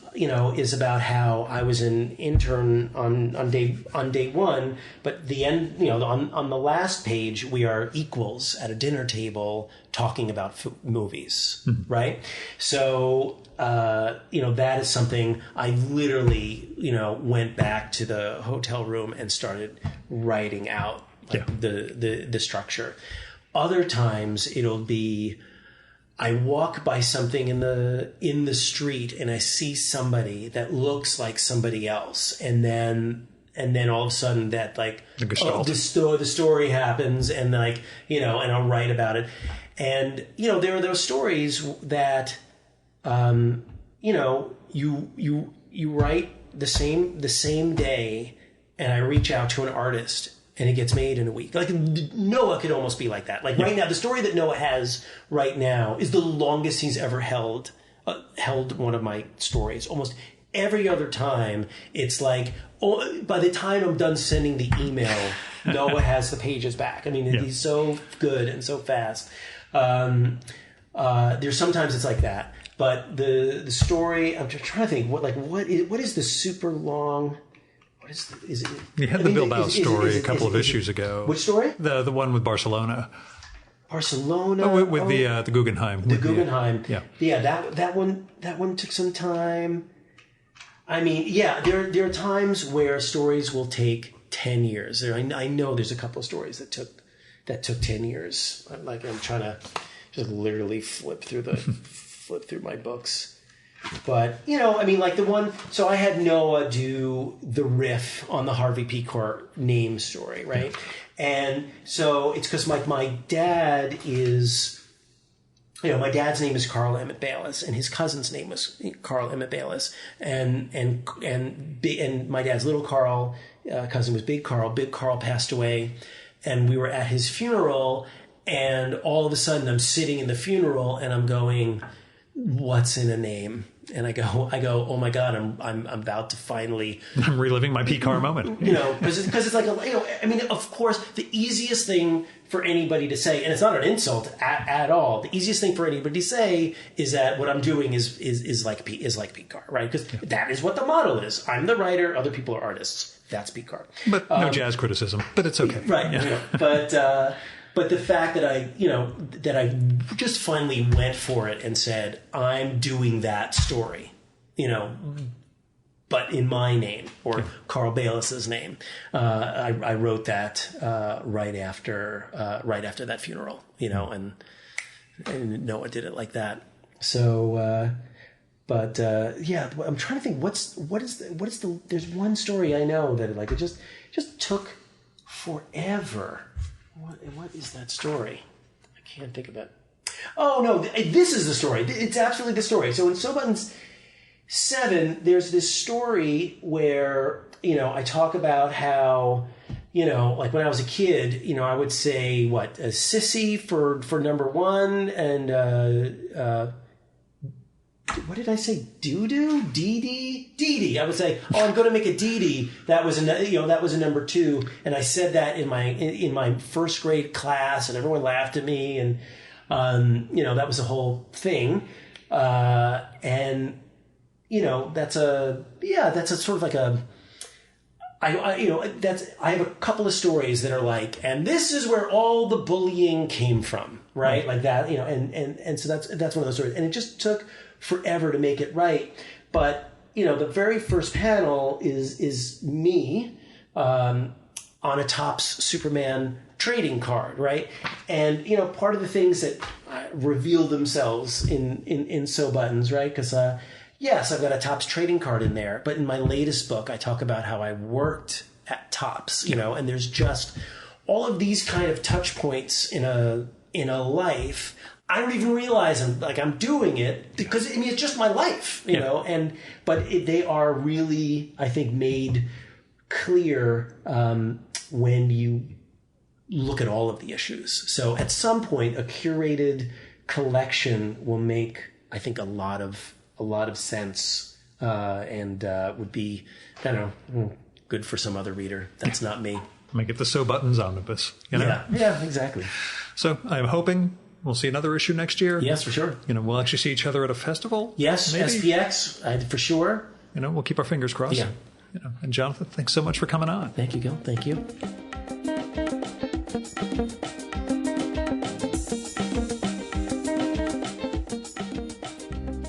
about how I was an intern on day one, but the end, on the last page, we are equals at a dinner table talking about movies, right? So, that is something I literally, went back to the hotel room and started writing out the structure. Other times it'll be, I walk by something in the street and I see somebody that looks like somebody else, and then all of a sudden that the story happens, and and I'll write about it, and there are those stories that you write the same day, and I reach out to an artist. And it gets made in a week. Like Noah could almost be like that. Like right now, the story that Noah has right now is the longest he's ever held one of my stories. Almost every other time, it's like, by the time I'm done sending the email, Noah has the pages back. I mean, he's so good and so fast. There's sometimes it's like that, but the story, I'm just trying to think what is the super long. You had the Bilbao story a couple of issues ago. Which story? The one with Barcelona. Barcelona. With the Guggenheim. The Guggenheim. Yeah. That one took some time. I mean, there are times where stories will take 10 years. I know there's a couple of stories that took 10 years. I'm trying to just literally flip through my books. But, the one, so I had Noah do the riff on the Harvey P. Court name story, right? And so it's because my dad is, my dad's name is Carl Emmett Baylis, and his cousin's name was Carl Emmett Baylis. And my dad's little Carl, cousin was Big Carl. Big Carl passed away, and we were at his funeral, and all of a sudden I'm sitting in the funeral and I'm going, what's in a name? And I go, oh my God, I'm about to finally. I'm reliving my P-Car moment. Because it's like, of course, the easiest thing for anybody to say, and it's not an insult at all. The easiest thing for anybody to say is that what I'm doing is like P-Car, right? Because that is what the model is. I'm the writer, other people are artists. That's P-Car. But no jazz criticism, but it's okay. Right. Yeah. But the fact that I just finally went for it and said, I'm doing that story, but in my name or Carl Baylis's name. I wrote that right after that funeral, and Noah did it like that. So, I'm trying to think what is the there's one story I know that it just took forever. What is that story? I can't think of it. Oh, no, this is the story. It's absolutely the story. So in So Buttons 7, there's this story where, I talk about how, like when I was a kid, I would say, a sissy for number one, and what did I say? Doo-doo? Dee-dee? I would say, I'm going to make a Dee-dee. That was a number 2. And I said that in my first grade class, and everyone laughed at me, and, that was the whole thing. And, that's a sort of like I have a couple of stories that are like, and this is where all the bullying came from, right? Like that, and so that's one of those stories. And it just took forever to make it right. But, the very first panel is me on a Topps Superman trading card, right? And, part of the things that reveal themselves in So Buttons, right? Because, yes, I've got a Topps trading card in there. But in my latest book, I talk about how I worked at Topps, and there's just all of these kind of touch points in a life. I don't even realize I'm doing it because it's just my life, but they are really, I think, made clear when you look at all of the issues. So at some point, a curated collection will make, I think, a lot of sense and would be, I don't know, good for some other reader. That's not me. Make it the So Buttons omnibus. Yeah, exactly. So I'm hoping we'll see another issue next year. Yes, for sure. We'll actually see each other at a festival. Yes, maybe. SPX, for sure. We'll keep our fingers crossed. Yeah. And Jonathan, thanks so much for coming on. Thank you, Gil. Thank you.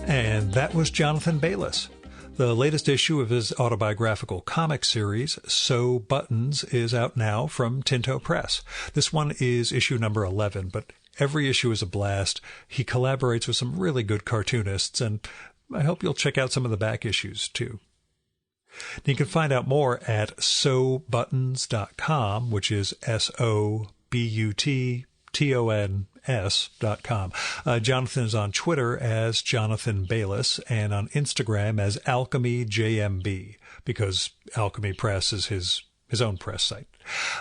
And that was Jonathan Baylis. The latest issue of his autobiographical comic series, Sew Buttons, is out now from Tinto Press. This one is issue number 11, but every issue is a blast. He collaborates with some really good cartoonists, and I hope you'll check out some of the back issues, too. You can find out more at sewbuttons.com, which is SOBUTTONS.com. Jonathan is on Twitter as Jonathan Baylis and on Instagram as AlchemyJMB, because Alchemy Press is his own press site.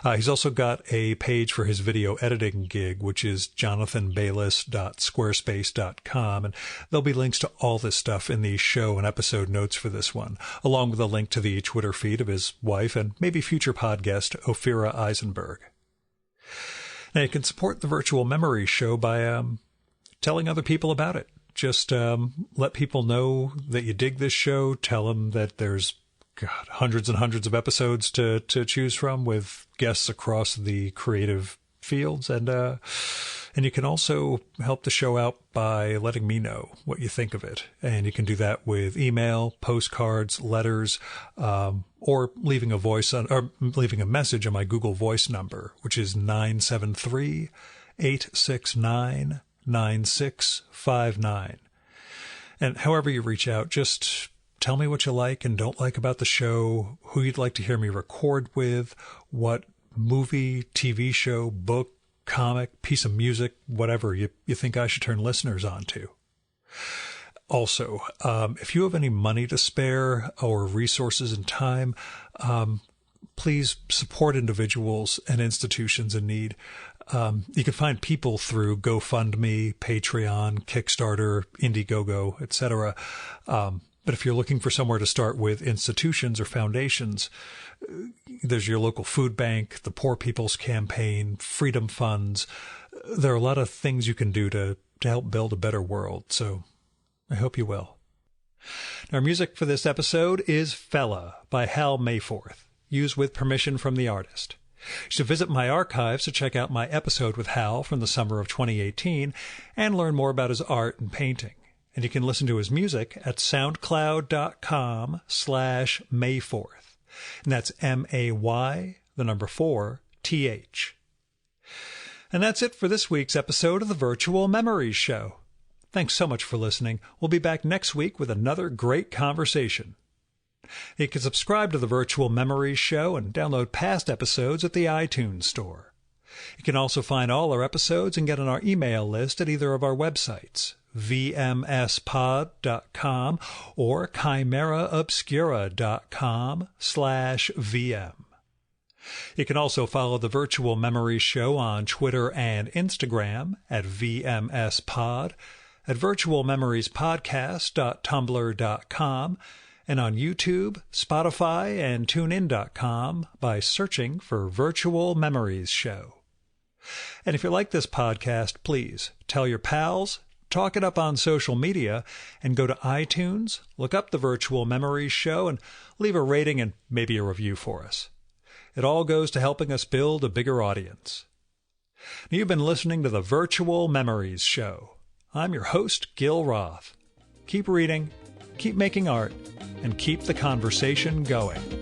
He's also got a page for his video editing gig, which is jonathanbaylis.squarespace.com. And there'll be links to all this stuff in the show and episode notes for this one, along with a link to the Twitter feed of his wife and maybe future podcast, Ophira Eisenberg. Now, you can support the Virtual Memories Show by telling other people about it. Just let people know that you dig this show. Tell them that there's hundreds and hundreds of episodes to choose from with guests across the creative fields. And you can also help the show out by letting me know what you think of it. And you can do that with email, postcards, letters, or leaving a message on my Google Voice number, which is 973-869-9659. And however you reach out, just tell me what you like and don't like about the show, who you'd like to hear me record with, what movie, TV show, book, comic, piece of music, whatever you think I should turn listeners on to. Also, if you have any money to spare or resources and time, please support individuals and institutions in need. You can find people through GoFundMe, Patreon, Kickstarter, Indiegogo, etc. But if you're looking for somewhere to start with institutions or foundations, there's your local food bank, the Poor People's Campaign, Freedom Funds. There are a lot of things you can do to help build a better world, so I hope you will. Our music for this episode is Fella by Hal Mayforth, used with permission from the artist. You should visit my archives to check out my episode with Hal from the summer of 2018 and learn more about his art and painting. And you can listen to his music at soundcloud.com/Mayforth. And that's MAY4TH. And that's it for this week's episode of the Virtual Memories Show. Thanks so much for listening. We'll be back next week with another great conversation. You can subscribe to the Virtual Memories Show and download past episodes at the iTunes Store. You can also find all our episodes and get on our email list at either of our websites, vmspod.com or chimeraobscura.com/VM. You can also follow the Virtual Memories Show on Twitter and Instagram at vmspod, at virtualmemoriespodcast.tumblr.com, and on YouTube, Spotify, and TuneIn.com by searching for Virtual Memories Show. And if you like this podcast, please tell your pals, talk it up on social media, and go to iTunes, look up the Virtual Memories Show, and leave a rating and maybe a review for us. It all goes to helping us build a bigger audience. You've been listening to the Virtual Memories Show. I'm your host, Gil Roth. Keep reading, keep making art, and keep the conversation going.